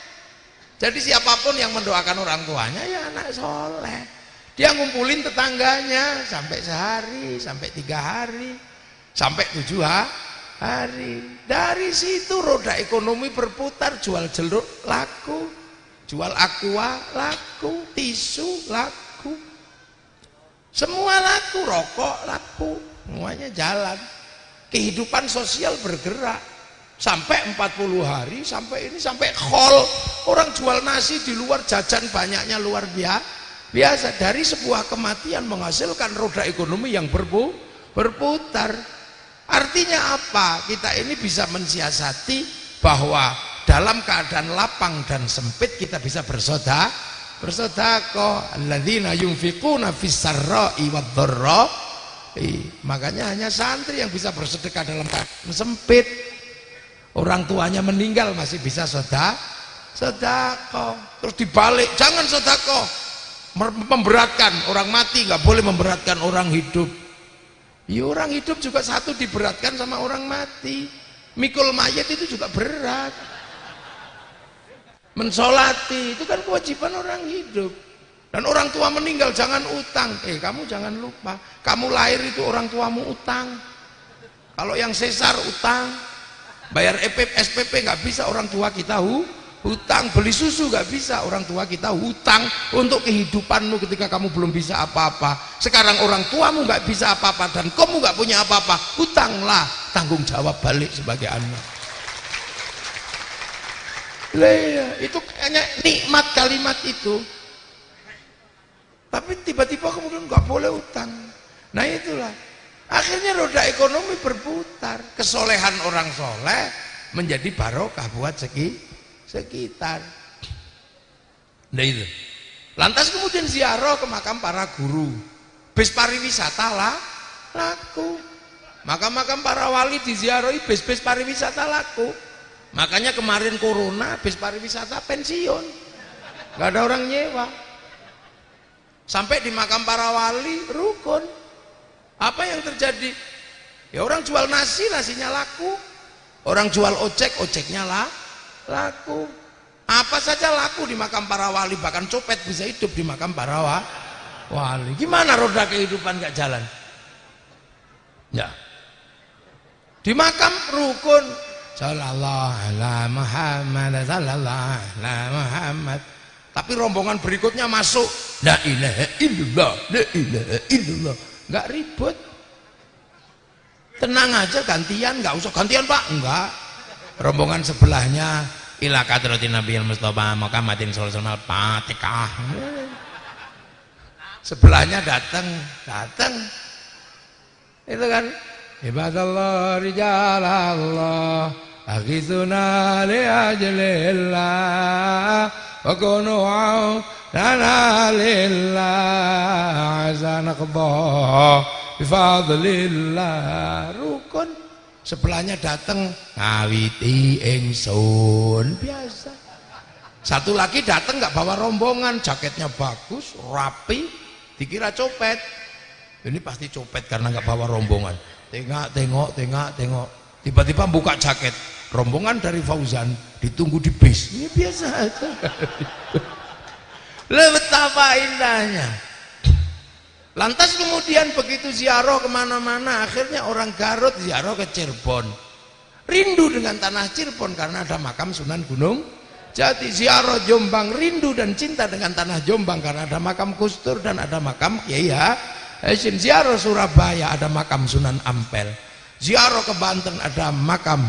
Jadi siapapun yang mendoakan orang tuanya ya anak soleh. Dia ngumpulin tetangganya sampai sehari, sampai 3 hari, sampai 7 hari. Dari situ roda ekonomi berputar, jual jeruk laku, jual aqua laku, tisu laku, semua laku, rokok laku, semuanya jalan. Kehidupan sosial bergerak sampai 40 hari, sampai ini, sampai khol. Orang jual nasi di luar, jajan banyaknya luar biasa. Dari sebuah kematian menghasilkan roda ekonomi yang berputar. Artinya apa? Kita ini bisa mensiasati bahwa dalam keadaan lapang dan sempit kita bisa bersedekah. Alladzina yunfiquna fis-sarra'i wad-dharra'i. Makanya hanya santri yang bisa bersedekah dalam keadaan sempit. Orang tuanya meninggal masih bisa sedekah. Terus dibalik, jangan sedekah. Memberatkan orang mati, nggak boleh memberatkan orang hidup. Ya orang hidup juga satu diberatkan sama orang mati. Mikul mayat itu juga berat. Mensolati itu kan kewajiban orang hidup. Dan orang tua meninggal jangan utang. Kamu jangan lupa, kamu lahir itu orang tuamu utang. Kalau yang sesar utang, bayar SPP nggak bisa, orang tua kita hutang. Beli susu nggak bisa, orang tua kita hutang untuk kehidupanmu ketika kamu belum bisa apa-apa. Sekarang orang tuamu nggak bisa apa-apa dan kamu nggak punya apa-apa, hutanglah, tanggung jawab balik sebagai anak. Itu hanya nikmat kalimat itu. Tapi tiba-tiba kemudian nggak boleh utang. Nah itulah, akhirnya roda ekonomi berputar. Kesolehan orang soleh menjadi barokah buat sekitar. Nah itu. Lantas kemudian ziarah ke makam para guru, bis pariwisata laku. Makam-makam para wali diziarahi, bis pariwisata laku. Makanya kemarin corona, bis pariwisata pensiun, nggak ada orang nyewa. Sampai di makam para wali rukun. Apa yang terjadi? Ya orang jual nasi, nasinya laku. Orang jual ojek, ojeknya laku. Apa saja laku di makam para wali. Bahkan copet bisa hidup di makam para wali. Gimana roda kehidupan nggak jalan? Ya. Di makam rukun, sallallahu ala Muhammad sallallahu ala Muhammad. Tapi rombongan berikutnya masuk la ilaha illallah, la ilaha illallah. Enggak ribut. Tenang aja, gantian, enggak usah gantian Pak, enggak. Rombongan sebelahnya ila kadratin nabiyil mustofa Muhammadin sallallahu alaihi wasallam Fatihah. Sebelahnya datang. Itu kan ibadallah rijalallah aghithuna li ajlillah wa kunu lana lillah azanaqdah bifadlillah. Rukun. Sebelahnya datang ngawiti ingsun biasa. Satu lagi datang nggak bawa rombongan, jaketnya bagus, rapi, dikira copet. Ini pasti copet karena nggak bawa rombongan. Tengok. Tiba-tiba buka jaket, rombongan dari Fauzan ditunggu di bis. Ini biasa aja. Lah betapa indahnya. Lantas kemudian begitu ziarah kemana-mana, akhirnya orang Garut ziarah ke Cirebon. Rindu dengan tanah Cirebon karena ada makam Sunan Gunung Jati. Ziarah Jombang, rindu dan cinta dengan tanah Jombang karena ada makam Gus Dur dan ada makam Kiai Hasyim. Ziarah Surabaya ada makam Sunan Ampel. Ziarah ke Banten ada makam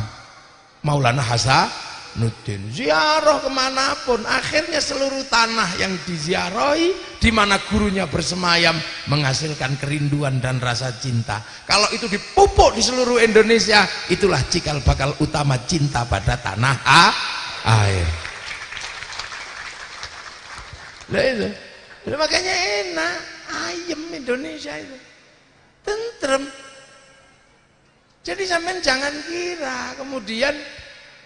Maulana Hasanuddin. Ziarah kemanapun, akhirnya seluruh tanah yang diziarahi, di mana gurunya bersemayam, menghasilkan kerinduan dan rasa cinta. Kalau itu dipupuk di seluruh Indonesia, itulah cikal bakal utama cinta pada tanah air. Lah itu, makanya enak, ayem Indonesia itu, tentrem. Jadi sampean jangan kira kemudian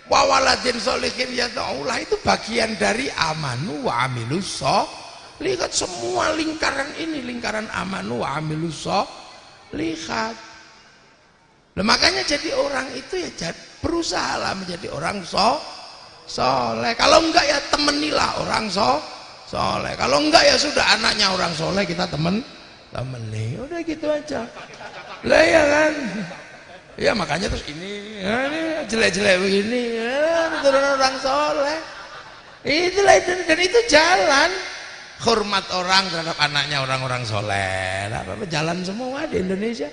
wawaladin sholihin ya ta'ulah itu bagian dari amanu wa amilus sholihat. Semua lingkaran ini lingkaran amanu wa amilus sholihat. Nah, makanya jadi orang itu ya berusahalah menjadi orang soleh. Kalau enggak ya temenilah orang soleh. Kalau enggak ya sudah anaknya orang soleh kita temeni. Udah gitu aja. Lah ya kan. Ya makanya terus ini jelek-jelek begini, turun orang soleh. Itulah dan itu jalan hormat orang terhadap anaknya orang-orang soleh. Apa jalan semua di Indonesia.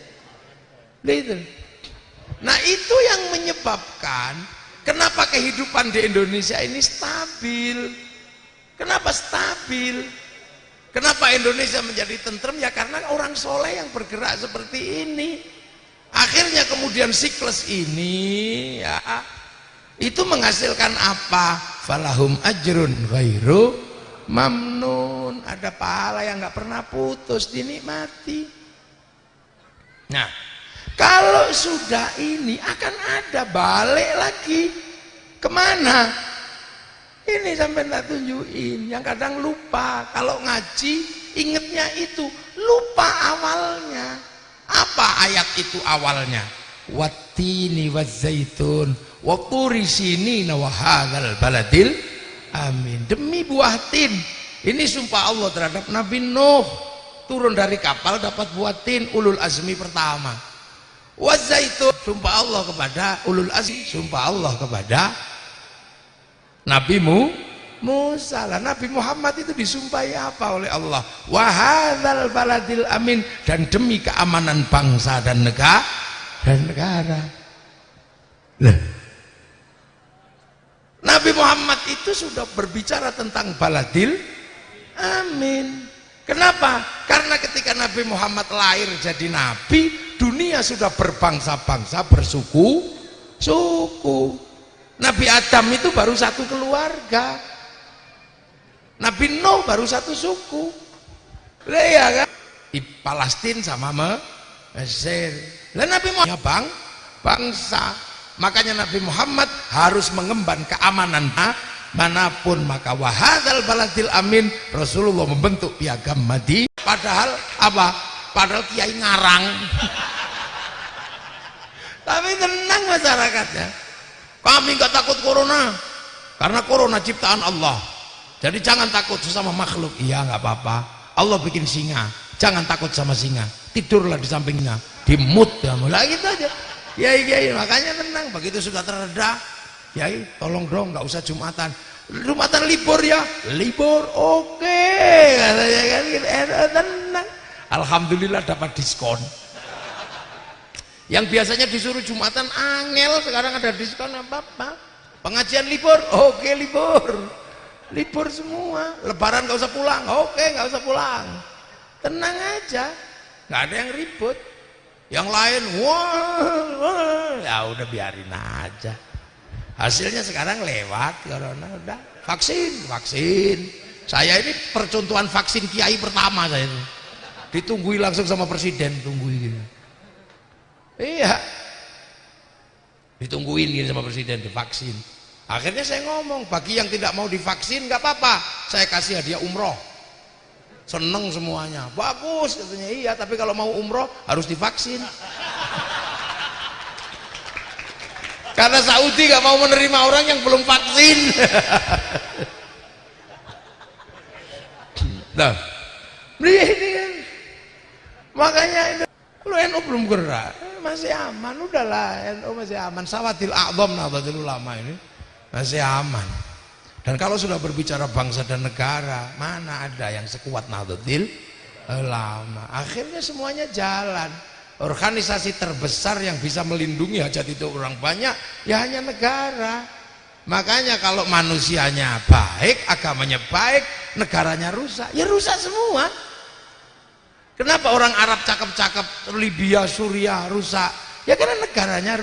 Itu. Nah itu yang menyebabkan kenapa kehidupan di Indonesia ini stabil. Kenapa stabil? Kenapa Indonesia menjadi tentrem? Ya karena orang soleh yang bergerak seperti ini. Akhirnya kemudian siklus ini ya itu menghasilkan apa? Falahum ajrun ghairu mamnun. Ada pahala yang nggak pernah putus dinikmati. Nah, kalau sudah ini akan ada balik lagi kemana? Ini sampai tak tunjukin. Yang kadang lupa kalau ngaji ingetnya itu lupa awalnya. Apa ayat itu awalnya? Wattini wazzaitun wa turi sinina wa hadzal baladil amin. Demi buah tin. Ini sumpah Allah terhadap Nabi Nuh. Turun dari kapal dapat buah tin, ulul azmi pertama. Wazzaitun, sumpah Allah kepada ulul azmi, sumpah Allah kepada Nabi Musa. Lah Nabi Muhammad itu disumpahi apa oleh Allah? Wa hadzal baladil amin, dan demi keamanan bangsa dan negara. Nah, Nabi Muhammad itu sudah berbicara tentang baladil amin. Kenapa? Karena ketika Nabi Muhammad lahir jadi nabi, dunia sudah berbangsa-bangsa, bersuku-suku. Nabi Adam itu baru satu keluarga. Nabi Nuh baru satu suku. Lah ya kan? Di Palestina sama Mesir. Lah Nabi Muhammad bangsa. Makanya Nabi Muhammad harus mengemban keamanan manapun. Maka wahadzal baladil amin, Rasulullah membentuk piagam Madinah. Padahal apa? Padahal kiai ngarang. Tapi tenang masyarakatnya. Kami nggak takut corona karena corona ciptaan Allah. Jadi jangan takut sesama makhluk. Iya nggak apa-apa. Allah bikin singa. Jangan takut sama singa. Tidurlah di sampingnya. Dimut kamu. Lah gitu aja. Kiai, makanya tenang. Begitu sudah tereda, Kiai, tolong dong, nggak usah Jumatan. Jumatan libur ya, libur, oke. Katanya kan, tenang. Alhamdulillah dapat diskon. Yang biasanya disuruh Jumatan angel, sekarang ada diskon apa-apa. Pengajian libur, oke libur. Libur semua. Lebaran nggak usah pulang, oke nggak usah pulang. Tenang aja, nggak ada yang ribut. Yang lain, wah, ya udah biarin aja. Hasilnya sekarang lewat corona, udah vaksin. Saya ini percontohan vaksin kiai pertama saya ini. Ditunggui langsung sama presiden, tungguin gitu. Iya, ditungguin gini sama presiden, divaksin. Akhirnya saya ngomong, bagi yang tidak mau divaksin nggak apa-apa, saya kasih hadiah umroh. Seneng semuanya, bagus katanya. Iya, tapi kalau mau umroh harus divaksin. Karena Saudi nggak mau menerima orang yang belum vaksin. Nah, ini kan, makanya itu, lu NU belum gerak, masih aman, udahlah, NU masih aman. Sawadil a'dham Nahdlatul Ulama ini masih aman. Dan kalau sudah berbicara bangsa dan negara, mana ada yang sekuat Nahdlatul Ulama. Akhirnya semuanya jalan. Organisasi terbesar yang bisa melindungi hajat itu orang banyak, ya hanya negara. Makanya kalau manusianya baik, agamanya baik, negaranya rusak, ya rusak semua. Kenapa orang Arab cakep-cakep, Libya, Suriah rusak? Ya karena negaranya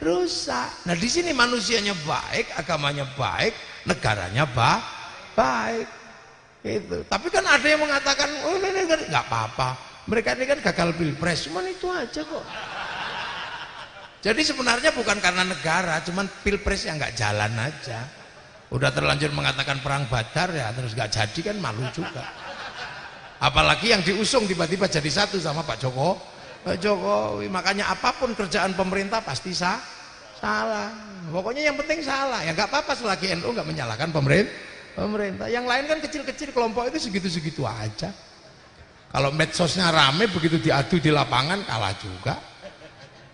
rusak. Nah di sini manusianya baik, agamanya baik, negaranya baik. Gitu. Tapi kan ada yang mengatakan, oh ini nggak apa-apa. Mereka ini kan gagal pilpres, cuman itu aja kok. Jadi sebenarnya bukan karena negara, cuman pilpres yang nggak jalan aja. Udah terlanjur mengatakan perang Badar ya, terus nggak jadi kan malu juga. Apalagi yang diusung tiba-tiba jadi satu sama Pak Jokowi. Makanya apapun kerjaan pemerintah pasti salah. Pokoknya yang penting salah. Ya nggak apa-apa selagi NU nggak menyalahkan pemerintah. Yang lain kan kecil-kecil, kelompok itu segitu-segitu aja. Kalau medsosnya rame begitu diadu di lapangan kalah juga.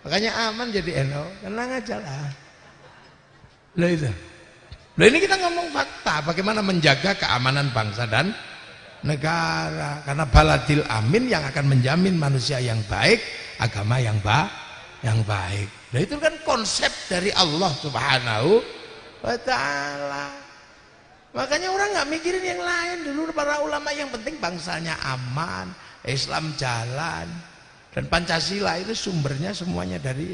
Makanya aman jadi NU, tenang aja lah. Loh itu. Loh ini kita ngomong fakta, bagaimana menjaga keamanan bangsa dan negara. Karena baladil amin yang akan menjamin manusia yang baik, agama yang baik. Nah itu kan konsep dari Allah Subhanahu wa Ta'ala. Makanya orang nggak mikirin yang lain. Dulu para ulama yang penting bangsanya aman, Islam jalan, dan Pancasila itu sumbernya semuanya dari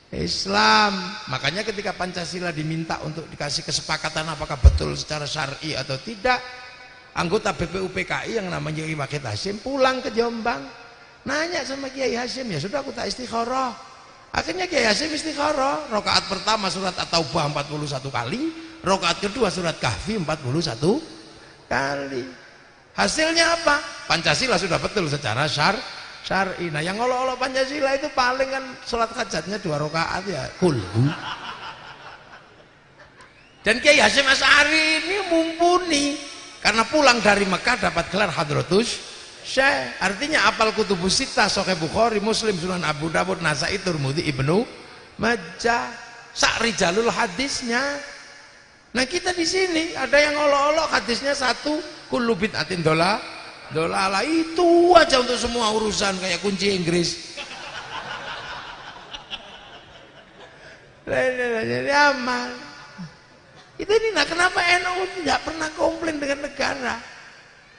Islam. Makanya ketika Pancasila diminta untuk dikasih kesepakatan apakah betul secara syar'i atau tidak, anggota BPUPKI yang namanya Kiai Wahid Hasyim pulang ke Jombang, nanya sama Kiai Hasyim, ya sudah aku tak istikharah. Akhirnya Kiai Hasyim istikharah. Rakaat pertama surat At-Taubah 41 kali, rakaat kedua surat Kahfi 41 kali. Hasilnya apa? Pancasila sudah betul secara syar'i. Nah yang olok-olok Pancasila itu paling kan sholat hajatnya 2 rakaat ya kulhu. Dan Kiai Hasyim Asy'ari ini mumpuni karena pulang dari Mekah dapat gelar Hadratus Syekh. Artinya apal kutubus sittah, Sahih Bukhari, Muslim, Sunan Abu Dawud, Nasa'i, Tirmidzi, Ibnu Majah, sakrijalul hadisnya. Nah kita di sini ada yang olok-olok hadisnya satu, kullu bid'atin dolalah, itu aja untuk semua urusan kayak kunci Inggris. Jadi amal. Itu ini, nah kenapa NU tidak pernah komplain dengan negara?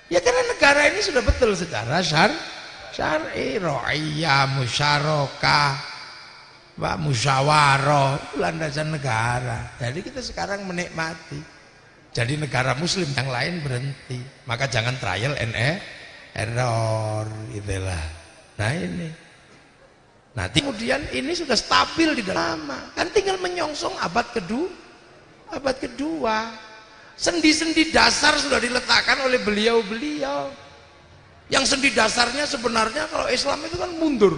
Ya karena negara ini sudah betul secara syar'i, ra'iyah, musyarakah, musyawarah, itu landasan negara. Jadi kita sekarang menikmati. Jadi negara muslim yang lain berhenti. Maka jangan trial and error, itulah. Nah ini. Nah kemudian ini sudah stabil di dalam lama. Kan tinggal menyongsong abad kedua. Sendi-sendi dasar sudah diletakkan oleh beliau-beliau. Yang sendi dasarnya sebenarnya kalau Islam itu kan mundur,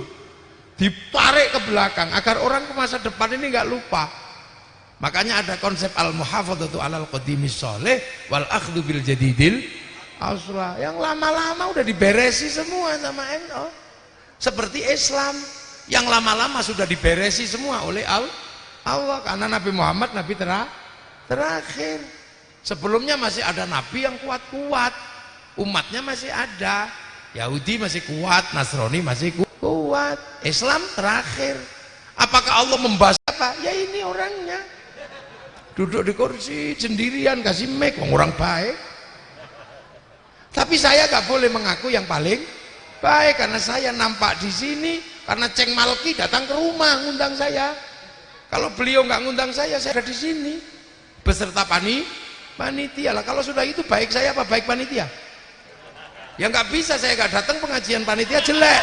ditarik ke belakang agar orang ke masa depan ini nggak lupa. Makanya ada konsep al-muhafadzatu 'alal qadimis sholih wal akhdhu bil jadidil asla. Yang lama-lama udah diberesi semua sama NU. Seperti Islam. Yang lama-lama sudah diberesi semua oleh Allah, karena Nabi Muhammad nabi terakhir. Sebelumnya masih ada nabi yang kuat-kuat, umatnya masih ada. Yahudi masih kuat, Nasrani masih kuat, Islam terakhir. Apakah Allah membahas apa? Ya ini orangnya duduk di kursi sendirian kasih mic, orang baik. Tapi saya gak boleh mengaku yang paling baik, karena saya nampak di sini karena Ceng Malki datang ke rumah ngundang saya. Kalau beliau nggak ngundang saya ada di sini beserta panitia lah. Kalau sudah itu baik saya apa baik panitia? Ya nggak bisa, saya nggak datang pengajian panitia jelek.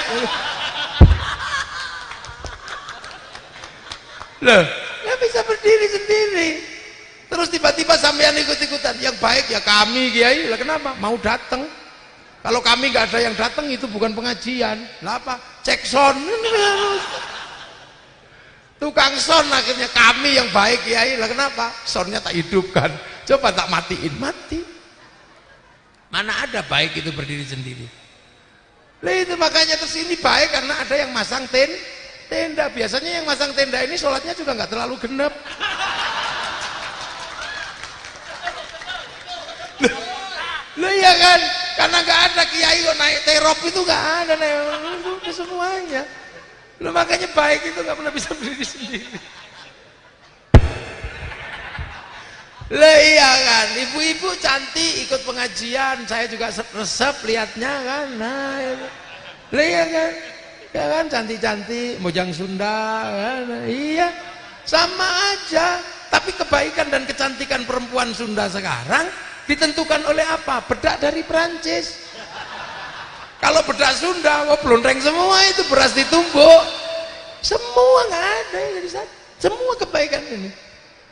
Loh, nggak bisa berdiri sendiri. Terus tiba-tiba sampean ikut-ikutan. Yang baik ya kami Kiai. Lah kenapa? Mau datang. Kalau kami nggak ada yang datang itu bukan pengajian. Lah apa? Cek sound. Tukang sound akhirnya kami yang baik Kiai. Lah kenapa? Soundnya tak hidupkan. Coba tak matiin, mati. Mana ada baik itu berdiri sendiri. Lah itu makanya terus ini baik karena ada yang masang tenda. Biasanya yang masang tenda ini sholatnya juga nggak terlalu genep. Loh iya kan, karena nggak ada kiai kok naik terop itu nggak ada, naik semuanya. Loh makanya baik itu nggak pernah bisa berdiri sendiri. Loh iya kan, ibu-ibu cantik ikut pengajian, saya juga resep lihatnya kan. Nah, loh iya kan, ya kan cantik-cantik, mojang Sunda kan, iya sama aja. Tapi kebaikan dan kecantikan perempuan Sunda sekarang ditentukan oleh apa? Bedak dari Perancis. Kalau bedak Sunda, wah blontreng semua itu, beras ditumbuk semua nggak ada dari sana. Semua kebaikan ini.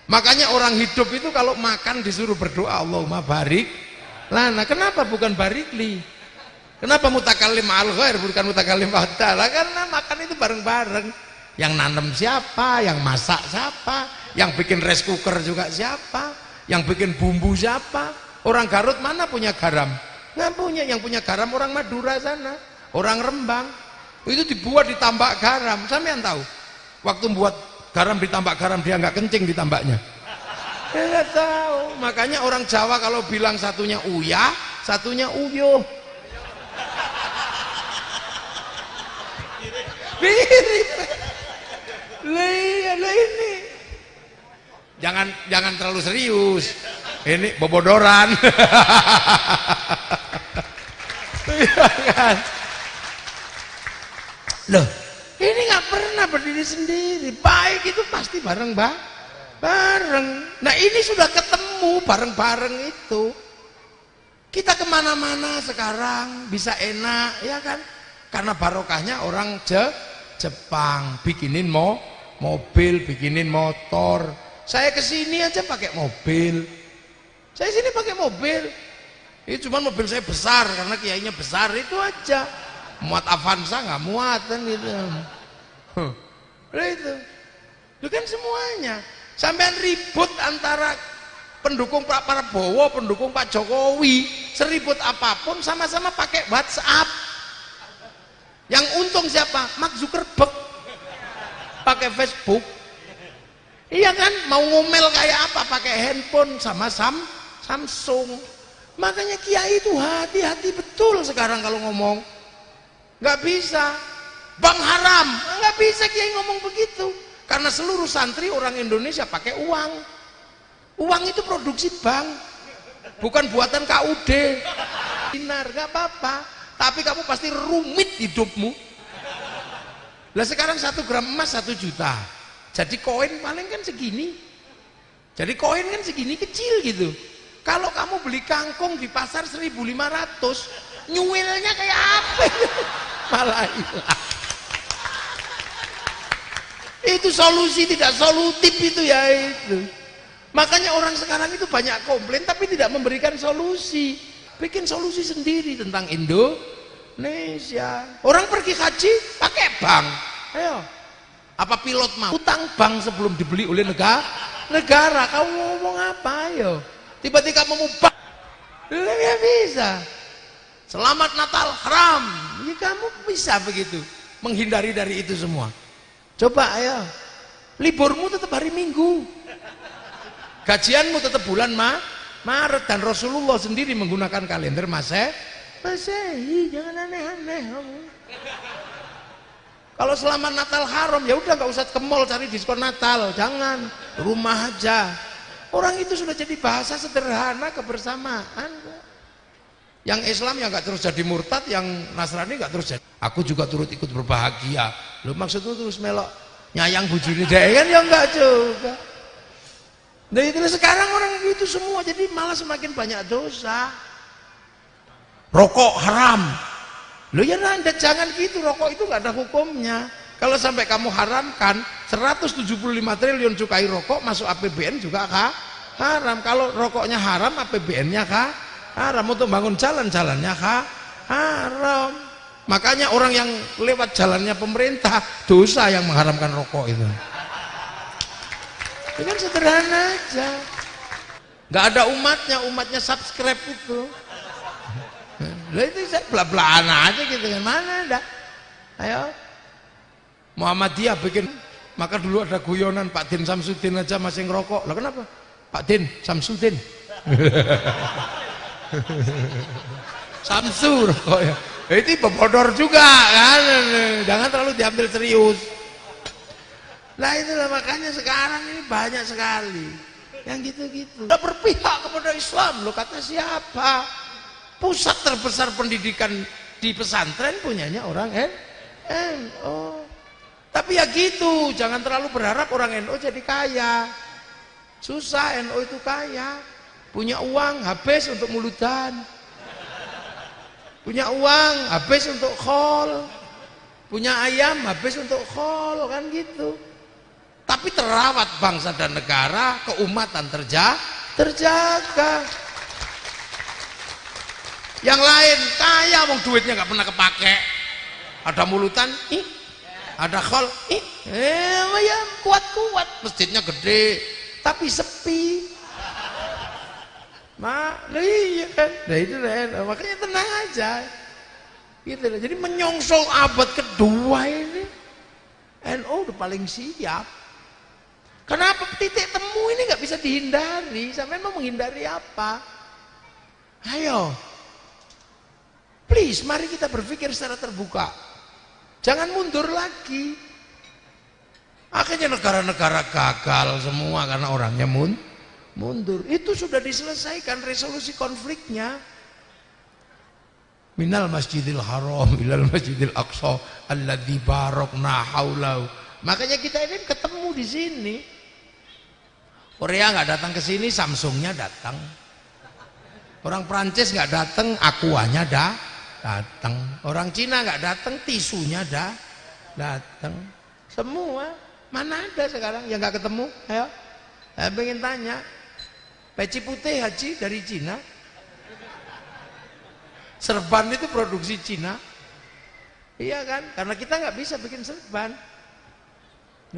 Makanya orang hidup itu kalau makan disuruh berdoa Allahumma barik lana. Kenapa bukan barikli? Kenapa mutakallim al khair bukan mutakallim ta'ala? Karena makan itu bareng-bareng. Yang nanam siapa? Yang masak siapa? Yang bikin rice cooker juga siapa? Yang bikin bumbu siapa? Orang Garut mana punya garam? Nggak punya. Yang punya garam orang Madura sana, orang Rembang. Itu dibuat ditambak garam. Sampean tahu? Waktu buat garam ditambak garam dia nggak kencing ditambaknya. Ya nggak tahu. Makanya orang Jawa kalau bilang satunya uyah, satunya uyuh. Mirip. Lah ini. Jangan terlalu serius. Ini bobodoran. Loh, ini nggak pernah berdiri sendiri. Baik itu pasti bareng. Nah ini sudah ketemu bareng-bareng itu. Kita kemana-mana sekarang bisa enak, ya kan? Karena barokahnya orang Jepang bikinin mobil, bikinin motor. Saya kesini aja pakai mobil. Saya sini pakai mobil. Ini cuma mobil saya besar karena kiainya besar itu aja. Muat Avanza nggak muat kan gitu. Itu kan semuanya. Sampean ribut antara pendukung Pak Prabowo, pendukung Pak Jokowi, seribut apapun sama-sama pakai WhatsApp. Yang untung siapa? Mark Zuckerberg pakai Facebook. Iya kan, mau ngomel kayak apa pakai handphone sama Samsung. Makanya kiai itu hati-hati betul sekarang kalau ngomong. Nggak bisa bank haram, nggak bisa kiai ngomong begitu. Karena seluruh santri orang Indonesia pakai uang. Uang itu produksi bank, bukan buatan KUD. Dinar nggak apa-apa, tapi kamu pasti rumit hidupmu. Lah sekarang 1 gram emas 1 juta. Jadi koin paling kan segini. Jadi koin kan segini kecil gitu. Kalau kamu beli kangkung di pasar 1.500, nyuilnya kayak apa? Malah hilang. Itu solusi tidak solutif itu ya itu. Makanya orang sekarang itu banyak komplain tapi tidak memberikan solusi. Bikin solusi sendiri tentang Indonesia. Orang pergi haji pakai bank. Ayo. Apa pilot mau utang bank sebelum dibeli oleh negara? Kamu ngomong apa ayo? Tiba-tiba mau bank, nggak bisa. Selamat Natal haram, ya kamu bisa begitu menghindari dari itu semua. Coba ayo. Liburmu tetap hari Minggu. Gajianmu tetap bulan Maret, dan Rasulullah sendiri menggunakan kalender Masehi. Jangan aneh-aneh kamu. Kalau selama Natal haram, ya udah nggak usah ke mall cari diskon Natal, jangan, rumah aja. Orang itu sudah jadi bahasa sederhana kebersamaan. Yang Islam yang nggak terus jadi murtad, yang Nasrani nggak terus jadi. Aku juga turut ikut berbahagia. Lo maksudnya terus melok nyayang bujuni deh kan? Ya enggak juga. Nah itu sekarang orang itu semua, jadi malah semakin banyak dosa. Rokok haram. Loh ya Anda jangan gitu, rokok itu nggak ada hukumnya. Kalau sampai kamu haramkan 175 triliun cukai rokok masuk APBN juga haram. Kalau rokoknya haram, APBN-nya haram. Untuk bangun jalan-jalannya haram. Makanya orang yang lewat jalannya pemerintah dosa yang mengharamkan rokok itu. Itu kan sederhana aja. Nggak ada umatnya subscribe itu. Lah itu saya bela-belaan aja gitu kan, mana ada. Ayo. Muhammadiyah bikin, maka dulu ada guyonan Pak Din Samsudin aja masih ngerokok. Lah kenapa? Pak Din Samsudin. Samsu rokok ya. Itu bebodor juga kan. Jangan terlalu diambil serius. Lah itulah makanya sekarang ini banyak sekali yang gitu-gitu. Udah berpihak kepada Islam, lo kata siapa? Pusat terbesar pendidikan di pesantren punyanya orang NU. Tapi ya gitu, jangan terlalu berharap orang NU jadi kaya. Susah, NU itu kaya. Punya uang habis untuk mulutan. Punya uang habis untuk khol. Punya ayam habis untuk khol, kan gitu. Tapi terawat bangsa dan negara, keumatan terjaga. Yang lain kaya, wong duitnya nggak pernah kepake. Ada mulutan, ada khol, ya kuat-kuat, masjidnya gede, tapi sepi. Iya kan, nah itu makanya tenang aja. Gitu loh. Jadi menyongsong abad kedua ini, NU udah paling siap. Kenapa titik temu ini nggak bisa dihindari? Sampai mau menghindari apa? Ayo. Please, mari kita berpikir secara terbuka. Jangan mundur lagi. Akhirnya negara-negara gagal semua karena orangnya mundur. Itu sudah diselesaikan resolusi konfliknya. Minal Masjidil Haram ilal Masjidil Aqsa alladzi barakna haulahu. Makanya kita ini ketemu di sini. Korea nggak datang ke sini, Samsungnya datang. Orang Prancis nggak datang, Aquanya datang. Orang Cina nggak datang, tisunya datang. Semua mana ada sekarang yang nggak ketemu? Ayo, saya pengen tanya. Peci putih haji dari Cina. Serban itu produksi Cina. Iya kan? Karena kita nggak bisa bikin serban.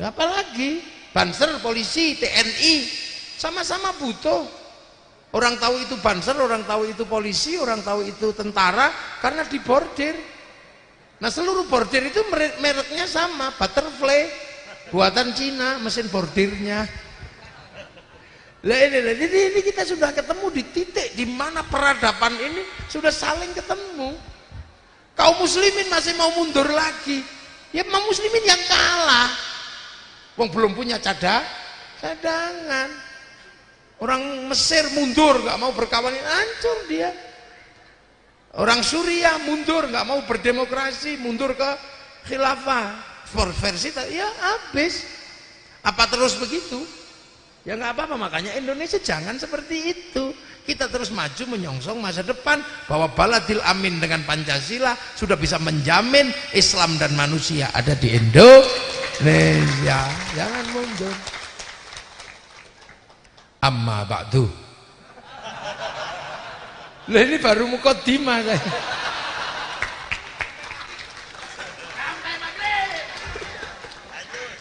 Apalagi Banser, polisi, TNI sama-sama butuh. Orang tahu itu Banser, orang tahu itu polisi, orang tahu itu tentara karena di bordir. Nah seluruh bordir itu mereknya sama, Butterfly, buatan Cina, mesin bordirnya. Ini kita sudah ketemu di titik di mana peradaban ini sudah saling ketemu. Kaum muslimin masih mau mundur lagi. Ya mau muslimin yang kalah. Wong belum punya cadangan. Orang Mesir mundur, nggak mau berkawan, hancur dia. Orang Suriah mundur, nggak mau berdemokrasi, mundur ke khilafah. Versi ya habis. Apa terus begitu? Ya nggak apa-apa. Makanya Indonesia jangan seperti itu. Kita terus maju menyongsong masa depan bahwa baladil amin dengan Pancasila sudah bisa menjamin Islam dan manusia ada di Indonesia. Jangan mundur. Amma ba'du. Lah ini baru mukadimah saya.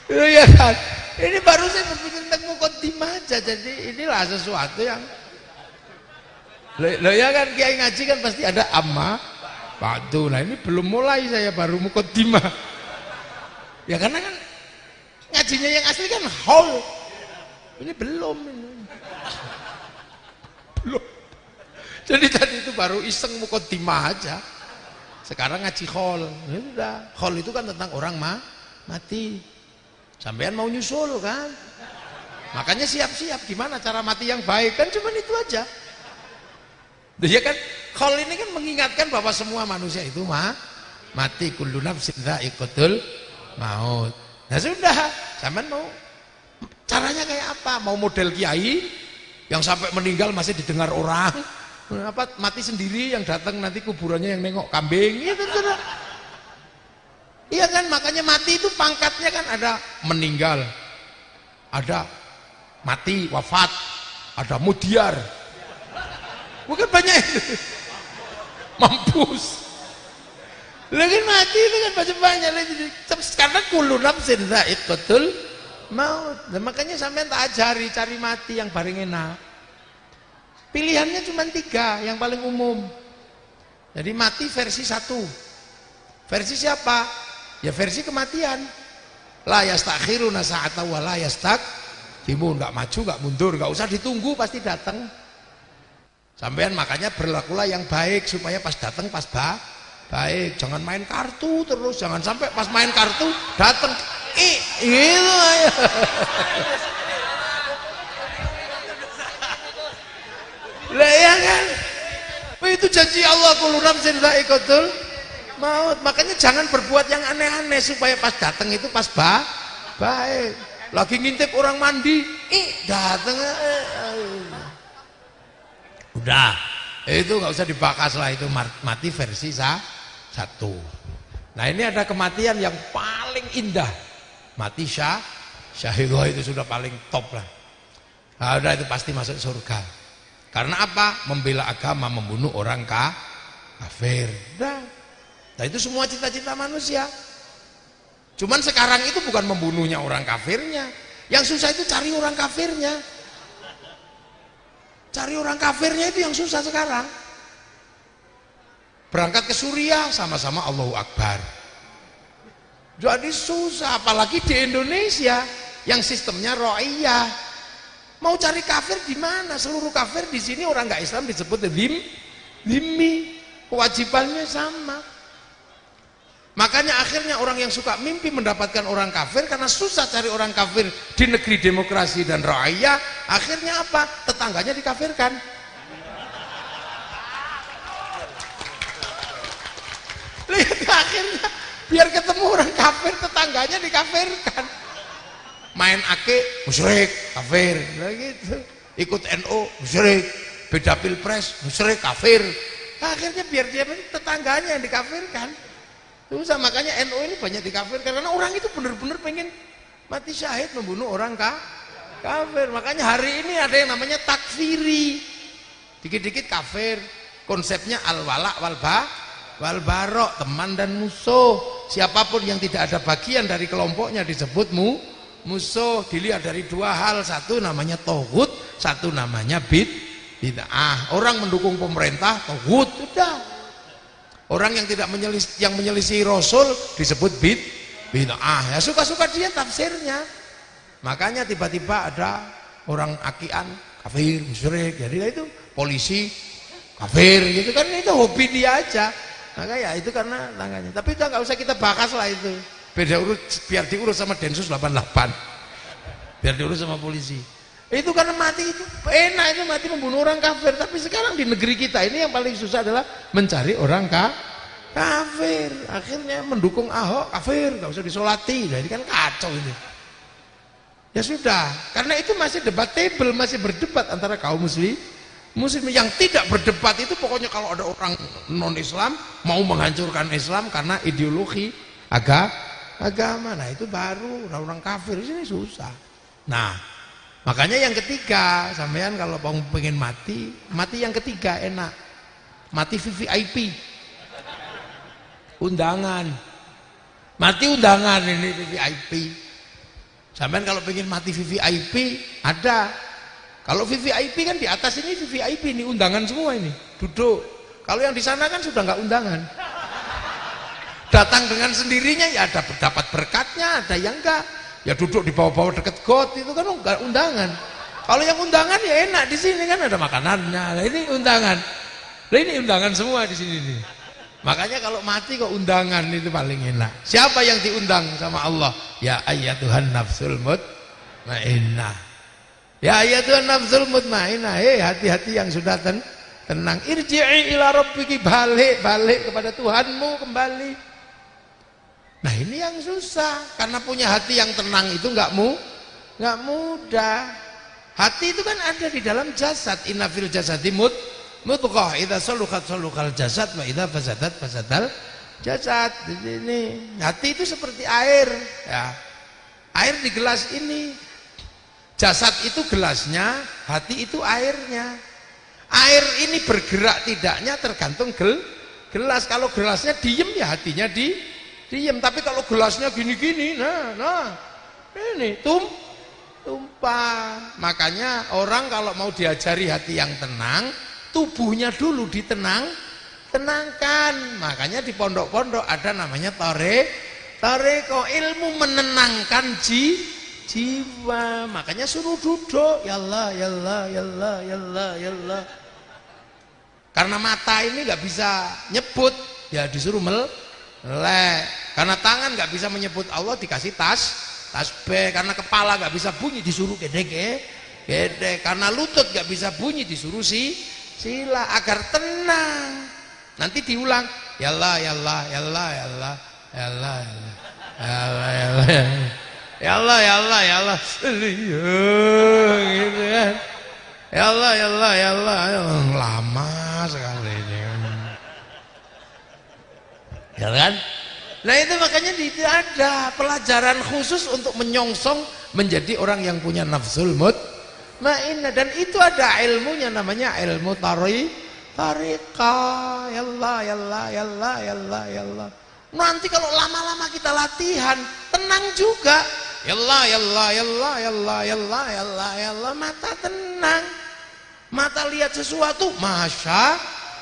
Iya kan? Ini baru saya berpikir tentang mukadimah aja. Jadi inilah sesuatu yang loh ya kan, kiai ngaji kan pasti ada amma ba'du. Nah ini belum mulai, saya baru mukadimah. Ya karena kan Ngajinya yang asli kan hall. Ini belum ini. Belum. Jadi tadi itu baru iseng mukoddimah aja. Sekarang ngaji hall. Ya udah. Hall itu kan tentang orang mati. Sampean mau nyusul kan? Makanya siap-siap gimana cara mati yang baik kan cuman itu aja. Ya kan? Hall ini kan mengingatkan bahwa semua manusia itu mati, kullu nafsin dha'iqatul maut. Nah sudah, sampean mau caranya kayak apa? Mau model kiai yang sampai meninggal masih didengar orang, apa mati sendiri yang datang nanti kuburannya yang nengok kambing itu sudah. Iya kan, makanya mati itu pangkatnya kan ada meninggal, ada mati wafat, ada mudyar, bukan banyak itu. Mampus. Lagi mati itu kan banyak karena kullu nafsin dha'iqatul maut. Nah, makanya sampean tak ajari cari mati yang paling enak. Pilihannya cuma 3 yang paling umum. Jadi mati versi 1. Versi siapa? Ya versi kematian. La yastakhiruna sa'ata wa la yastaqdimun, enggak maju, enggak mundur, enggak usah ditunggu pasti datang. Sampean makanya berlakulah yang baik supaya pas datang pas baik, jangan main kartu terus, jangan sampai pas main kartu datang gitu aja. Lah ya kan, itu janji Allah kullu nafsin dha'iqatul maut. Makanya jangan berbuat yang aneh-aneh supaya pas datang itu pas baik. Lagi ngintip orang mandi, datang udah, itu nggak usah dibahas lah, itu mati versi 1. Nah ini ada kematian yang paling indah, mati syahidah itu sudah paling top lah. Nah, udah itu pasti masuk surga. Karena apa? Membela agama, membunuh orang kafir. Udah. Nah itu semua cita-cita manusia. Cuman sekarang itu bukan membunuhnya orang kafirnya, yang susah itu cari orang kafirnya. Cari orang kafirnya itu yang susah sekarang. Berangkat ke Suriah sama-sama Allahu Akbar. Jadi susah, apalagi di Indonesia yang sistemnya ro'iyah. Mau cari kafir di mana? Seluruh kafir di sini orang nggak Islam disebut dhimmi. Kewajibannya sama. Makanya akhirnya orang yang suka mimpi mendapatkan orang kafir karena susah cari orang kafir di negeri demokrasi dan ro'iyah. Akhirnya apa? Tetangganya dikafirkan. Lihat akhirnya biar ketemu orang kafir tetangganya dikafirkan. Main ake musyrik kafir, nah gitu. Ikut NU musyrik, beda pilpres musyrik kafir. Akhirnya biar dia tetangganya yang dikafirkan. Susah, makanya NU ini banyak dikafirkan karena orang itu benar-benar pengen mati syahid membunuh orang kafir. Makanya hari ini ada yang namanya takfiri. Dikit-dikit kafir. Konsepnya al-wala wal barok, teman dan musuh. Siapapun yang tidak ada bagian dari kelompoknya disebut musuh. Dilihat dari 2 hal, satu namanya tauhid, satu namanya bid'ah. Orang mendukung pemerintah tauhid, sudah. Orang yang tidak menyelisih Rasul disebut bid'ah. Ya suka-suka dia tafsirnya. Makanya tiba-tiba ada orang akian kafir, musyrik. Jadi itu polisi kafir gitu kan, itu hobi dia aja. Maka ya itu karena tangannya. Tapi itu nggak usah kita bahas lah itu. Biar diurus sama Densus 88. Biar diurus sama polisi. Itu karena mati itu enak, itu mati membunuh orang kafir. Tapi sekarang di negeri kita ini yang paling susah adalah mencari orang kafir. Akhirnya mendukung Ahok kafir, nggak usah disolati. Nah, ini kan kacau ini. Ya sudah, karena itu masih debatable, masih berdebat antara kaum muslim yang tidak berdebat itu pokoknya kalau ada orang non Islam mau menghancurkan Islam karena ideologi agama. Nah itu baru orang kafir ini susah. Nah makanya yang ketiga, sampean kalau mau pengen mati yang ketiga enak, mati VVIP, undangan, mati undangan ini VVIP. Sampean kalau pengen mati VVIP ada. Kalau VVIP kan di atas ini VVIP ini undangan semua ini duduk. Kalau yang di sana kan sudah nggak undangan. Datang dengan sendirinya ya ada dapat berkatnya, ada yang enggak. Ya duduk di bawah-bawah deket got itu kan enggak undangan. Kalau yang undangan ya enak di sini kan ada makanannya. Nah, ini undangan. Nah, ini undangan semua di sini nih. Makanya kalau mati kok undangan itu paling enak. Siapa yang diundang sama Allah? Ya ayyatuhan nafsul mutmainnah. Ya ayyatuhan nafsul mutmainnah. Hati-hati yang sudah tenang. Irji'i ila rabbiki, balik kepada Tuhanmu kembali. Nah, ini yang susah karena punya hati yang tenang itu enggak mudah. Hati itu kan ada di dalam jasad. Inna fil jasadi mudghah idza saluhat salukal jasad wa idza fasadat fasadal jasad. Ini hati itu seperti air ya. Air di gelas ini. Jasad itu gelasnya, hati itu airnya. Air ini bergerak tidaknya tergantung gelas. Kalau gelasnya diem ya hatinya diem. Tapi kalau gelasnya gini-gini, nah ini tumpah. Makanya orang kalau mau diajari hati yang tenang, tubuhnya dulu tenangkan. Makanya di pondok-pondok ada namanya toreko, ilmu menenangkan jiwa. Makanya suruh duduk, ya Allah, ya Allah, ya Allah, ya Allah, ya Allah. Karena mata ini nggak bisa nyebut, ya disuruh melek. Karena tangan nggak bisa menyebut Allah, dikasih tasbih. Karena kepala nggak bisa bunyi, disuruh gede. Karena lutut nggak bisa bunyi, disuruh sila agar tenang. Nanti diulang, ya Allah, ya Allah, ya Allah, ya Allah, ya Allah, ya Allah, ya Allah, ya Allah, gitu kan. Ya Allah, ya Allah, ya Allah, lama sekali ini. Ya kan? Nah itu makanya tidak ada pelajaran khusus untuk menyongsong menjadi orang yang punya nafsul mutmainnah, dan itu ada ilmunya namanya ilmu tariqah. Ya Allah, ya Allah, ya Allah, ya Allah, ya Allah. Nanti kalau lama-lama kita latihan tenang juga. Ya Allah, ya Allah, ya Allah, ya Allah, ya Allah, ya Allah, ya Allah. Mata tenang. Mata lihat sesuatu, masya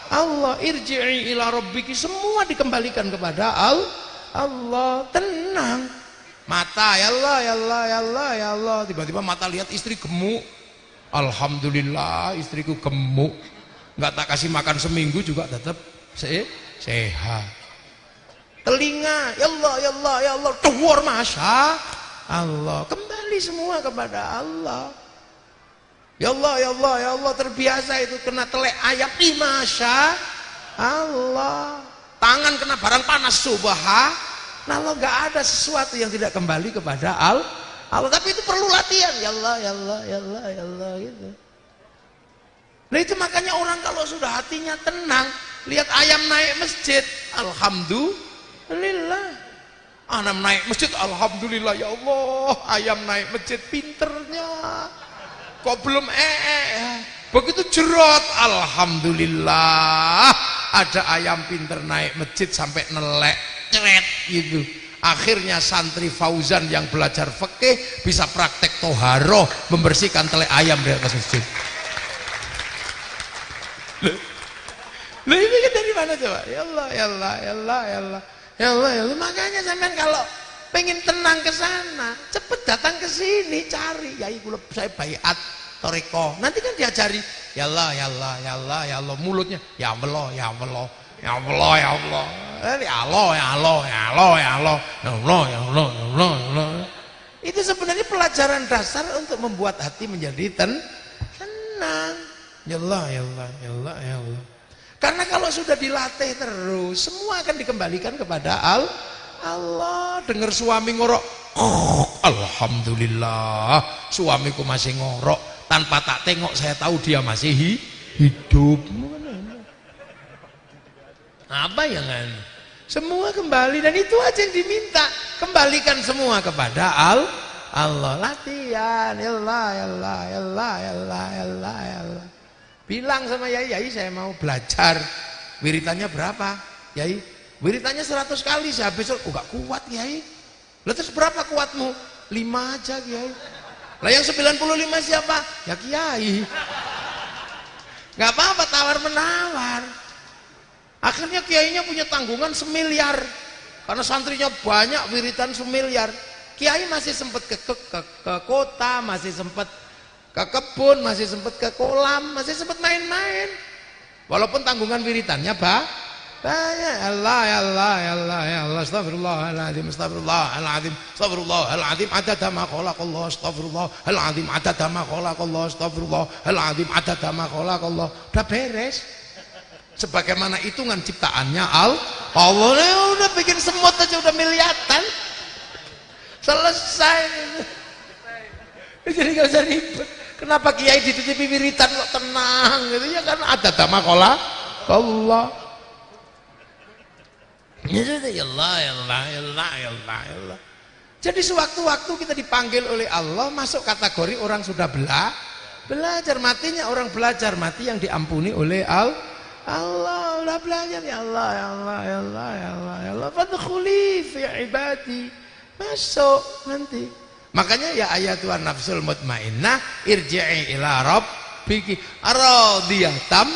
Allah. Irji'i ila rabbiki, semua dikembalikan kepada Allah. Tenang. Mata, ya Allah, ya Allah, ya Allah, ya Allah. Tiba-tiba mata lihat istri gemuk. Alhamdulillah istriku gemuk. Nggak tak kasih makan seminggu juga tetap sehat. Telinga, ya Allah, ya Allah, ya Allah, tuwar, masya Allah. Kembali semua kepada Allah. Ya Allah, ya Allah, ya Allah. Terbiasa itu kena telek ayam, masya Allah. Tangan kena barang panas, subhanallah. Nggak ada sesuatu yang tidak kembali kepada Allah. Tapi itu perlu latihan. Ya Allah, ya Allah, ya Allah, ya Allah, gitu. Nah itu makanya orang kalau sudah hatinya tenang, lihat ayam naik masjid, alhamdulillah. Ayam naik masjid, alhamdulillah, ya Allah. Ayam naik masjid, pinternya. Kok belum begitu jerot, alhamdulillah. Ada ayam pinter naik masjid sampai nelek, ceret gitu. Akhirnya santri Fauzan yang belajar fikih bisa praktek toharoh, membersihkan telek ayam di atas masjid. Loh ini kan dari mana coba? Ya Allah, ya Allah, ya Allah, ya Allah, ya Allah, ya Allah. Makanya sampean kalau pengen tenang ke sana, cepet datang ke sini, cari. Ya iku saya baiat toreko. Nanti kan diajari. Ya Allah, ya Allah, ya Allah, ya Allah. Mulutnya ya Allah, ya Allah, ya Allah, ya Allah. Ya Allah, ya Allah, ya Allah, ya Allah, ya Allah, ya Allah, ya Allah, ya Allah. Itu sebenarnya pelajaran dasar untuk membuat hati menjadi tenang. Ya Allah, ya Allah, ya Allah, ya Allah. Karena kalau sudah dilatih terus, semua akan dikembalikan kepada Allah. Dengar suami ngorok, alhamdulillah, suamiku masih ngorok. Tanpa tak tengok saya tahu dia masih hidup. Apa yang semua kembali, dan itu aja yang diminta. Kembalikan semua kepada Allah. Latihan. Ya Allah, ya Allah, ya Allah, ya Allah, ya Allah, ya Allah. Bilang sama Yai, saya mau belajar. Wiritannya berapa? Yai, wiritannya 100 kali. Saya habis, gak kuat Yai. Lalu terus berapa kuatmu? 5 aja Yai. Lah yang 95 siapa? Ya Kiai. Gak apa-apa, tawar menawar. Akhirnya kiainya punya tanggungan 1 miliar. Karena santrinya banyak, wiritan 1 miliar. Kiai masih sempat ke kota, masih sempat ke kebun, masih sempat ke kolam, masih sempat main-main. Walaupun tanggungan wiritannya banyak. Allah ya Allah ya Allah ya Allah, astagfirullahaladzim, astagfirullahaladzim, astagfirullahaladzim, adada ma khalaqallah, astagfirullahaladzim, adada ma khalaqallah, astagfirullahaladzim, adada ma khalaqallah. Udah beres. Sebagaimana hitungan ciptaannya Allah udah bikin semut aja udah miliatan. Selesai. Jadi gak usah ribet. Kenapa kiai dititipi wiritan kok tenang gitu ya, karena ada tamakola Allah. Ya Allah ya Allah ya Allah ya Allah ya Allah. Jadi sewaktu-waktu kita dipanggil oleh Allah masuk kategori orang sudah belajar. Matinya orang belajar, mati yang diampuni oleh Allah. Udah belajar ya Allah ya Allah ya Allah ya Allah ya Allah. Fadkhuli fi ibadi. Masuk nanti. Makanya ya ayatuhan nafsul mutmainnah irji'i ila rabbiki radiyatan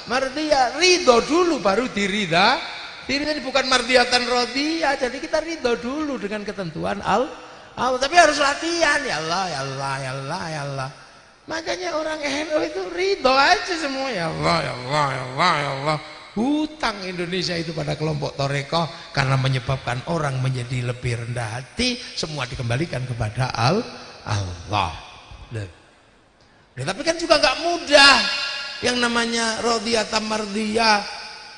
mardiyah. Ridho dulu baru dirida. Ini bukan mardiyatan radiyah. Jadi kita ridho dulu dengan ketentuan Allah. Tapi harus latihan ya Allah ya Allah ya Allah ya Allah. Makanya orang NU itu ridho aja semua ya Allah ya Allah ya Allah ya Allah. Hutang Indonesia itu pada kelompok Torekoh karena menyebabkan orang menjadi lebih rendah hati, semua dikembalikan kepada Allah. Tapi kan juga nggak mudah yang namanya radiyatan mardiyah,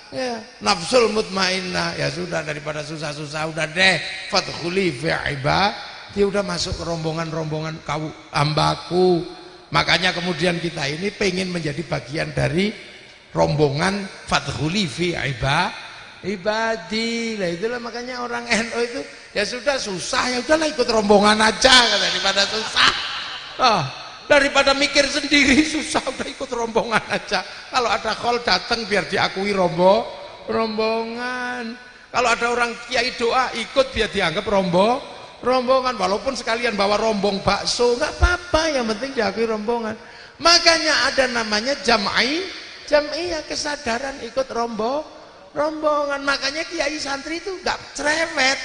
ya, nafsul mutmainnah. Ya sudah, daripada susah-susah udah deh fadkhuli fi ibadi, udah masuk ke rombongan-rombongan kau hambaku. Makanya kemudian kita ini pengen menjadi bagian dari rombongan fadkhuli fi ibadi. Lah itulah makanya orang NU itu ya sudah susah ya udahlah ikut rombongan aja daripada susah. Daripada mikir sendiri susah udah ikut rombongan aja. Kalau ada khol datang biar diakui rombongan. Kalau ada orang kiai doa ikut biar dianggap rombongan, walaupun sekalian bawa rombong bakso nggak apa-apa, yang penting diakui rombongan. Makanya ada namanya Jam'iyah kesadaran ikut rombongan. Makanya kiai santri itu nggak cerewet.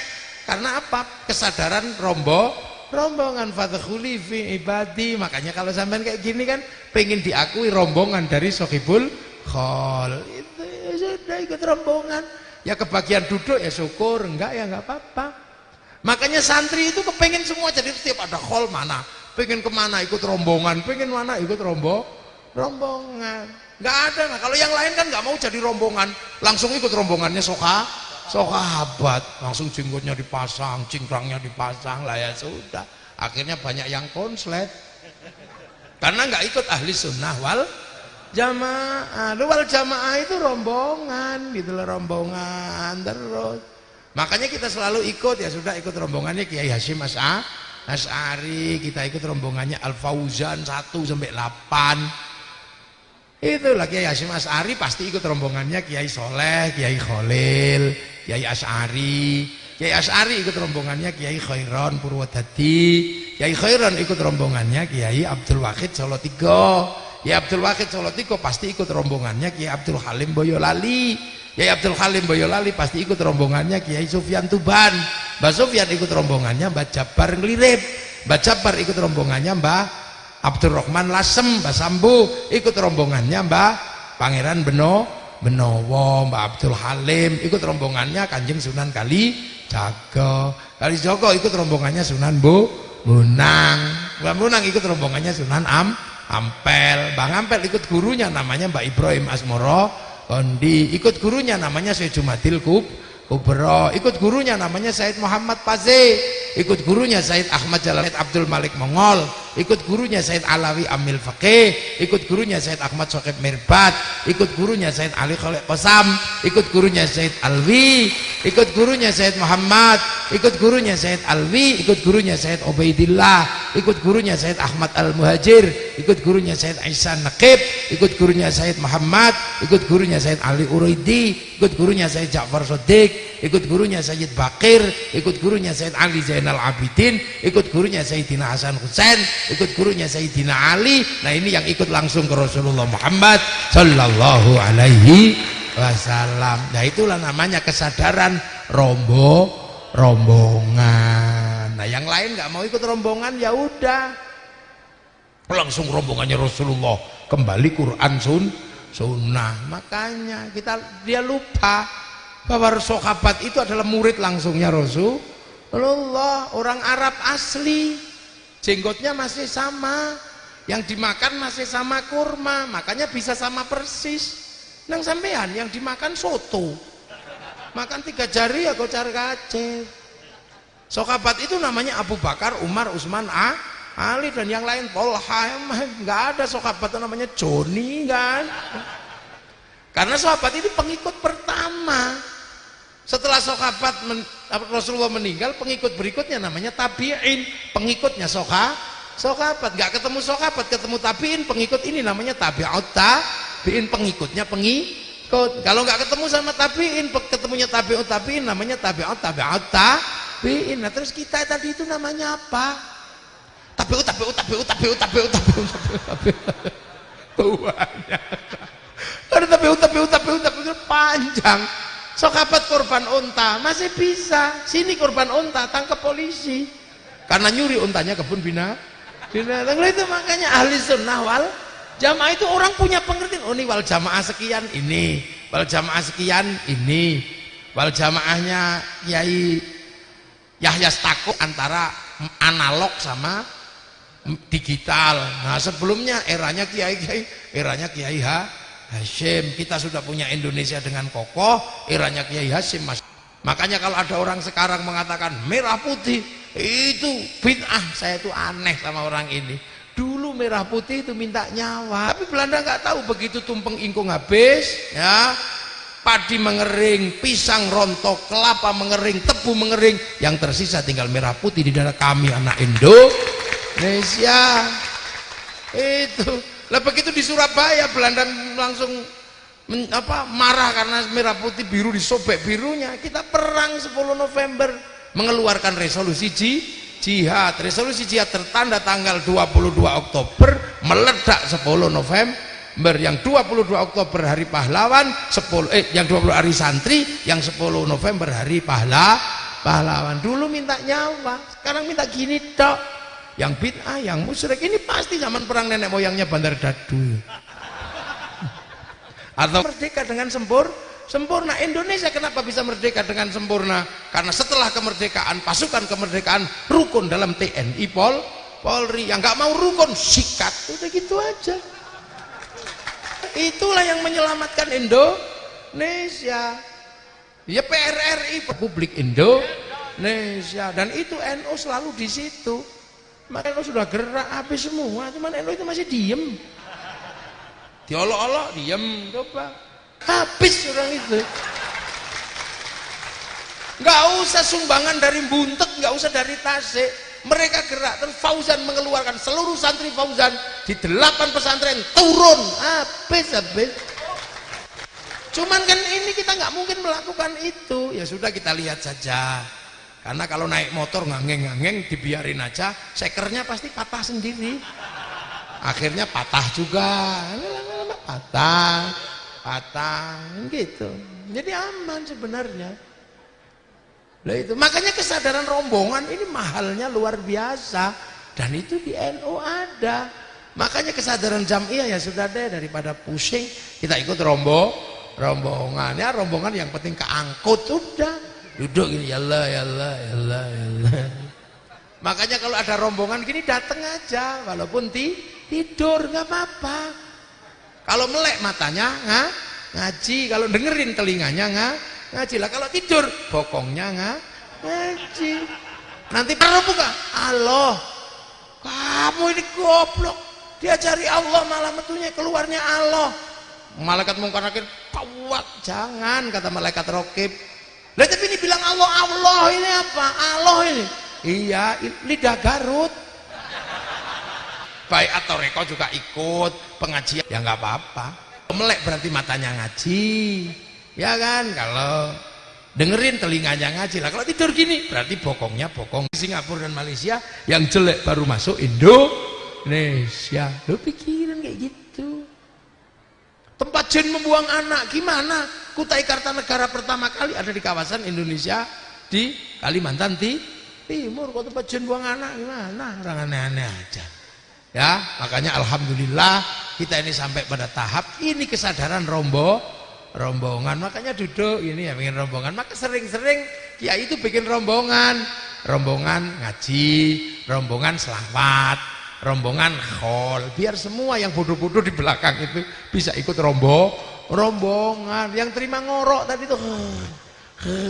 Karena apa? Kesadaran rombongan. Fadkhuli fi ibadi. Makanya kalau sampean kayak gini kan pengen diakui rombongan dari Sohibul Khol. Itu ya sudah ikut rombongan. Ya kebagian duduk ya syukur, enggak ya enggak apa-apa. Makanya santri itu kepengen semua, jadi setiap ada khol mana, pengen kemana ikut rombongan, pengen mana ikut rombongan. Nggak ada. Nah, kalau yang lain kan nggak mau jadi rombongan, langsung ikut rombongannya sahabat, langsung jenggotnya dipasang, cingkrangnya dipasang, lah ya sudah. Akhirnya banyak yang konslet karena nggak ikut ahli sunnah wal jamaah. Wal jamaah itu rombongan, gitulah, rombongan terus. Makanya kita selalu ikut, ya sudah ikut rombongannya Kiai Hasyim Asy'ari, kita ikut rombongannya Al Fauzan 1 sampai 8. Itulah Kiai Hasyim Asy'ari pasti ikut rombongannya Kiai Soleh, Kiai Khalil, Kiai Asy'ari. Kiai Asy'ari ikut rombongannya Kiai Khairon Purwodadi. Kiai Khairon ikut rombongannya Kiai Abdul Wahid Solo 3. Kiai Abdul Wahid Solo 3 pasti ikut rombongannya Kiai Abdul Halim Boyolali. Kiai Abdul Halim Boyolali pasti ikut rombongannya Kiai Sufyan Tuban. Mbah Sufyan ikut rombongannya Mbah Jabar Nglirip. Mbah Jabar ikut rombongannya Mbah Abdurrahman Lasem. Mbah Sambu ikut rombongannya Mbah Pangeran Benowo. Mbah Abdul Halim ikut rombongannya Kanjeng Sunan Kalijaga. Kalijaga ikut rombongannya Sunan Bunang. Mbah Bunang ikut rombongannya Sunan Ampel. Mbah Ampel ikut gurunya namanya Mbah Ibrahim Asmoro Kondi. Ikut gurunya namanya Syekh Jumadil Kubro. Ikut gurunya namanya Said Muhammad Paze. Ikut gurunya Said Ahmad Jalal Abdul Malik Mongol. Ikut gurunya Said Alawi Amil Faqih. Ikut gurunya Said Ahmad Sokib Mirbat. Ikut gurunya Said Ali Khalid Qasam. Ikut gurunya Said Alwi. Ikut gurunya Said Muhammad. Ikut gurunya Said Alwi. Ikut gurunya Said Ubaidillah. Ikut gurunya Said Ahmad Al-Muhajir. Ikut gurunya Said Aisyah Naqib. Ikut gurunya Said Muhammad. Ikut gurunya Said Ali Uraidi. Ikut gurunya Said Ja'far Shodiq. Ikut gurunya Sayyid Bakir. Ikut gurunya Said Ali Zainal Abidin. Ikut gurunya Sayyidina Hasan Husain. Ikut gurunya Sayyidina Ali. Nah ini yang ikut langsung ke Rasulullah Muhammad Sallallahu Alaihi Wasallam. Nah itulah namanya kesadaran rombongan. Nah yang lain nggak mau ikut rombongan, ya udah langsung rombongannya Rasulullah kembali Quran sunnah. Makanya dia lupa bahwa sahabat itu adalah murid langsungnya Rasulullah, orang Arab asli, jenggotnya masih sama, yang dimakan masih sama kurma, makanya bisa sama persis. Nang sampean yang dimakan soto, makan 3 jari ya kocar kacir. Sahabat itu namanya Abu Bakar, Umar, Utsman, Ali dan yang lain. Tolha, nggak ada sahabat namanya Joni, kan? Karena sahabat itu pengikut pertama. Setelah Rasulullah meninggal, pengikut berikutnya namanya tabi'in, pengikutnya sahabat. Nggak ketemu sahabat, ketemu tabi'in, pengikut ini namanya tabi'ut tabi'in, pengikutnya pengikut. Kalau nggak ketemu sama tabi'in, ketemunya tabi'ut tabi'in, namanya tabi'ut tabi'in. Nah terus kita tadi itu namanya apa? Tabi'ut. Ada tabi'ut panjang. Sahabat korban unta masih bisa, sini korban unta tangkap polisi karena nyuri untanya kebun binatang. Itu makanya ahli sunnah wal jamaah itu orang punya pengertian. Oh ini wal jamaah sekian ini, wal jamaah sekian ini, wal jamaahnya Kiai Yahya Stakuf antara analog sama digital. Nah sebelumnya eranya Kiai Hasyim, kita sudah punya Indonesia dengan kokoh, eranya Kiai Hasyim, Mas. Makanya kalau ada orang sekarang mengatakan merah putih itu bid'ah, saya itu aneh sama orang ini. Dulu merah putih itu minta nyawa, tapi Belanda nggak tahu begitu tumpeng ingkung habis, ya padi mengering, pisang rontok, kelapa mengering, tebu mengering, yang tersisa tinggal merah putih di dada kami anak Indonesia. Itu lah begitu di Surabaya Belanda langsung marah karena merah putih biru disobek birunya. Kita perang 10 November mengeluarkan resolusi jihad. Resolusi jihad tertanda tanggal 22 Oktober, meledak 10 November. Yang 22 Oktober hari pahlawan, yang 20 hari santri, yang 10 November hari pahlawan. Dulu minta nyawa, sekarang minta gini tok. Yang bid'ah, yang musyrik ini pasti zaman perang nenek moyangnya Bandar Dadu. Atau merdeka dengan sempurna. Indonesia kenapa bisa merdeka dengan sempurna? Karena setelah kemerdekaan, pasukan kemerdekaan rukun dalam TNI Polri. Yang nggak mau rukun sikat, udah gitu aja. Itulah yang menyelamatkan Indonesia. Ya PRRI, Republik Indonesia, dan itu NU selalu di situ. Makanya sudah gerak habis semua, cuman NU itu masih diem. Diolok-olok diem, coba habis orang itu. Nggak usah sumbangan dari Buntet, nggak usah dari Tasik, mereka gerak. Terus Fauzan mengeluarkan seluruh santri Fauzan di 8 pesantren turun, habis. Cuman kan ini kita nggak mungkin melakukan itu. Ya sudah, kita lihat saja. Karena kalau naik motor ngangeng dibiarin aja, sekernya pasti patah sendiri. Akhirnya patah juga, patah gitu. Jadi aman sebenarnya. Lah itu makanya kesadaran rombongan ini mahalnya luar biasa, dan itu di NU ada. Makanya kesadaran jamiah ya sudah deh, daripada pusing kita ikut rombongan ya, rombongan yang penting keangkut udah. Duduk gini, ya Allah. Makanya kalau ada rombongan gini datang aja, walaupun tidur nggak apa-apa. Kalau melek matanya ngaji, kalau dengerin telinganya ngaji lah. Kalau tidur bokongnya ngaji. Nanti baru buka, Allah, kamu ini goblok, diajari Allah malah metunya keluarnya Allah. Malaikat Mungkar Nakir kuat, jangan, kata malaikat Raqib. Lah tapi ini bilang Allah ini apa? Allah ini. Iya, lidah Garut. Baik atau Reko juga ikut pengajian, ya nggak apa-apa. Melek berarti matanya ngaji, ya kan? Kalau dengerin telinganya ngaji lah. Kalau tidur gini berarti bokongnya bokong. Singapura dan Malaysia yang jelek baru masuk Indonesia. Lo pikiran kayak gitu. Tempat jin membuang anak gimana? Kutai Kartanegara pertama kali ada di kawasan Indonesia di Kalimantan Timur kok tempat jen buang anak gimana? Orang aneh-aneh aja. Ya, makanya alhamdulillah kita ini sampai pada tahap ini kesadaran rombongan. Makanya duduk ini ya bikin rombongan. Maka sering-sering kiai itu bikin rombongan ngaji, rombongan selawat, rombongan khol. Biar semua yang bodoh-bodoh di belakang itu bisa ikut rombongan. Yang terima ngorok tadi tuh.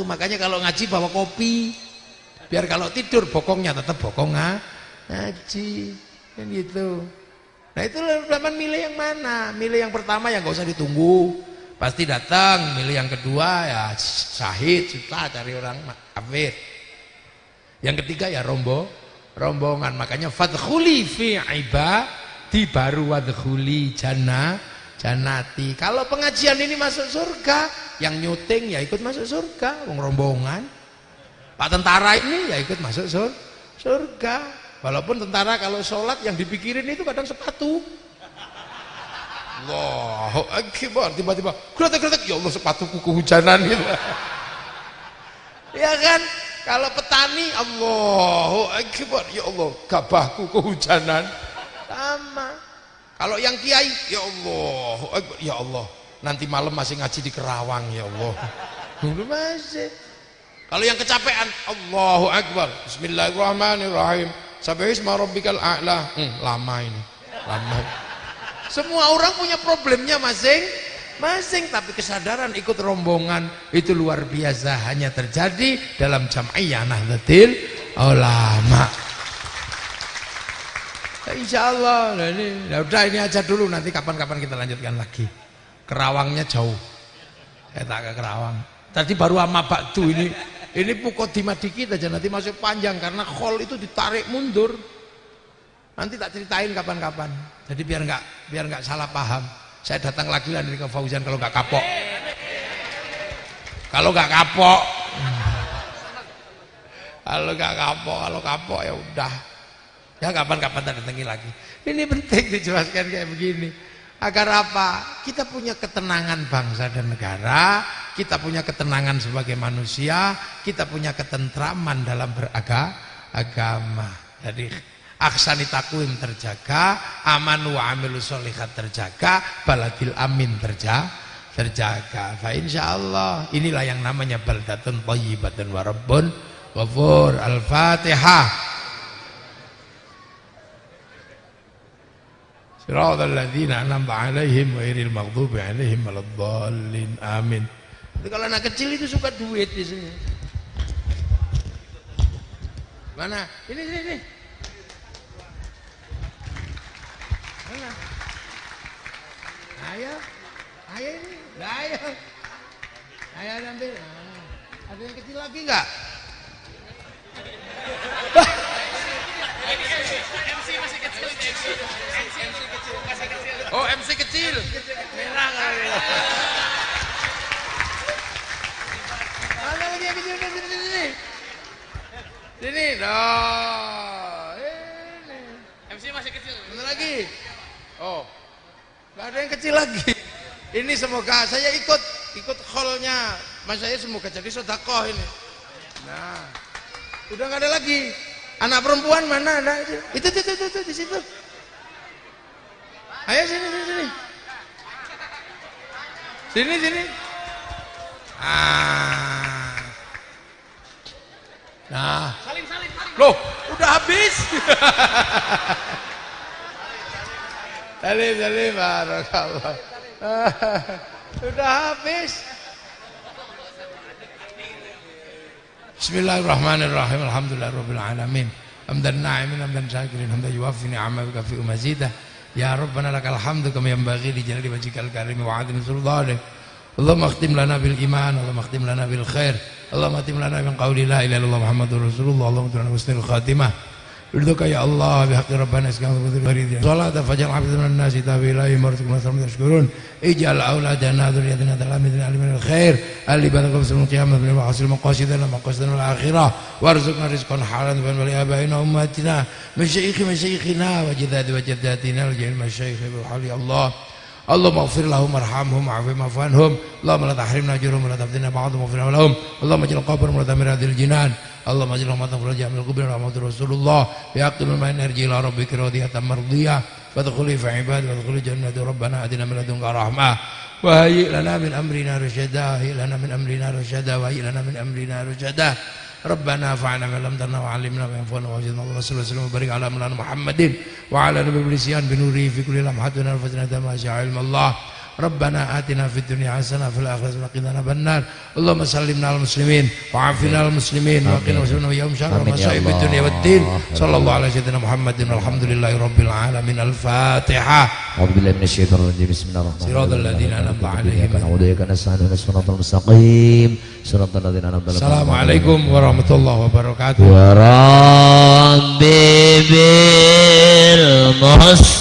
Makanya kalau ngaji bawa kopi. Biar kalau tidur bokongnya tetap bokong ngaji kan gitu. Nah itu zaman milih yang mana? Milih yang pertama yang gak usah ditunggu, pasti datang. Milih yang kedua ya syahid, susah cari orang kafir. Yang ketiga ya rombongan. Makanya fadkhuli fi ibadi baru wadkhuli jannati. Kalau pengajian ini masuk surga, yang nyuting ya ikut masuk surga, rombongan. Pak tentara ini ya ikut masuk surga. Walaupun tentara kalau sholat yang dipikirin itu kadang sepatu. Allahu Akbar, tiba-tiba gretek-gretek, ya Allah sepatuku kehujanan gitu. Ya kan? Kalau petani, Allahu Akbar, ya Allah gabahku kehujanan. Sama. Kalau yang kiai, ya Allahu Akbar, ya Allah nanti malam masih ngaji di Kerawang, ya Allah. Dulu masih. Kalau yang kecapean, Allahu Akbar, Bismillahirrahmanirrahim, Sabbihisma rabbikal a'la. Lama ini, lama. Semua orang punya problemnya masing-masing, tapi kesadaran ikut rombongan itu luar biasa, hanya terjadi dalam Jam'iyah Nahdlatul Ulama. Insya Allah, udah ini aja dulu, nanti kapan-kapan kita lanjutkan lagi. Kerawangnya jauh, saya tak ke Kerawang. Tadi baru sama Baktu ini Pukodimah dikit aja, nanti masih panjang karena khol itu ditarik mundur. Nanti tak ceritain kapan-kapan. Jadi biar nggak salah paham. Saya datang lagi lah dari ke Fauzan kalau nggak kapok. Kalau kapok ya udah. Ya kapan-kapan tak datangi lagi. Ini penting dijelaskan kayak begini. Agar apa? Kita punya ketenangan bangsa dan negara, kita punya ketenangan sebagai manusia, kita punya ketentraman dalam beragama. Jadi aksani takwim terjaga, aman wa amilu sholihat terjaga, baladil amin terjaga. Fa insyaallah inilah yang namanya baldatun thayyibatun wa rabbun ghafur. Al-Fatihah. Siratal ladzina an'amta 'alaihim ghairil maghdubi 'alaihim waladdallin. Amin. Jadi kalau anak kecil itu suka duit di sini. Mana? Ini. Mana? Ayo ini. Ayo ambil. Ada yang kecil lagi enggak? MC masih kecil. Oh, MC kecil. Merah kali. Mana lagi yang kecil sini. Sini. Ini. MC masih kecil. Mana lagi? Oh. Enggak ada yang kecil lagi. Ini semoga saya ikut kholnya. Mas saya semoga jadi sedekah ini. Nah. Udah enggak ada lagi. Anak perempuan mana ada itu? Itu di situ. Ayo sini. Sini. Nah. Salim. Loh, udah habis. Salim barakallah. Udah habis. Bismillahirrahmanirrahim. Alhamdulillahirabbil alamin. Hamdan na'imin hamdan syakirin hamdan yuwaffi ni'amaka fi mazidah. Ya Rabbana lakal hamdu kama yanbaghi li jalali wajhikal karim wa 'azimi sultanik. Allahumma khtim lana bil iman, Allahumma khtim lana bil khair. Allahumma khtim lana min qawli la ilaha illallah Muhammadur Rasulullah. Allahumma khtim lana husnul khatimah. Ridhoka ya Allah bihaqqi rabbana iskanu dzikri. Salata fajal hafizan nasi tabi ilahi marzuqna salam tashkurun. Ij'al auladana dzurriyyatina talamin alimin khair. Alibana qabsul qiyamah bil maqasid maqasidana maqasidana al akhirah. Warzuqna rizqan halalan wa li abaina ummatina. Masyayikhina wa jaddatina al jil masyayikh bil hali Allah. Allahumma ighfir lahum warhamhum wa'afihim wa'fu anhum. Allahumma la tahrimna ajrahum wa la taftinna ba'dahum waghfir lahum. Allahumma ij'al qabrahum rawdatan min riyadil jinan. Allahumma ij'al rahmatan fil jamil qubur rahmatur Rasulullah. Ya aqimul main irji ila rabbika radiyatan mardiyah. Fadkhuli fi ibadi wadkhuli jannati rabbana atina min ladunka rahmah. Wa hayyi lana min amrina rasyada. Hayyi lana min amrina rasyada wa hayyi lana min amrina rasyada. Rabbana fa'alna ma lam tanna wa 'allimna ma yanfa'una wa zidna wa sallallahu wa barik ala Muhammadin wa ala nabi bisyan bi nuri fi kulli lamhatin wa fatina ma syaa ilmallah. Rabbana atina fid dunya hasanah wa fil akhirati hasanah wa qina adzabannar. Allahumma sallimna al muslimin wa 'afina al muslimin wa qina wasbirna wa yawm syarra masaa'ibid dunya waddin. Sallallahu alaihi sayyidina Muhammadin walhamdulillahi rabbil alamin. Al-Fatihah. A'udzu billahi minasyaitonir rajim. Bismillahirrahmanirrahim. Siratal ladzina an'amta 'alaihim ghairil maghdubi siratal mustaqim. Siratal ladzina an'amta 'alaihim. Assalamualaikum warahmatullahi wabarakatuh. Ya Rabbi bil muhsin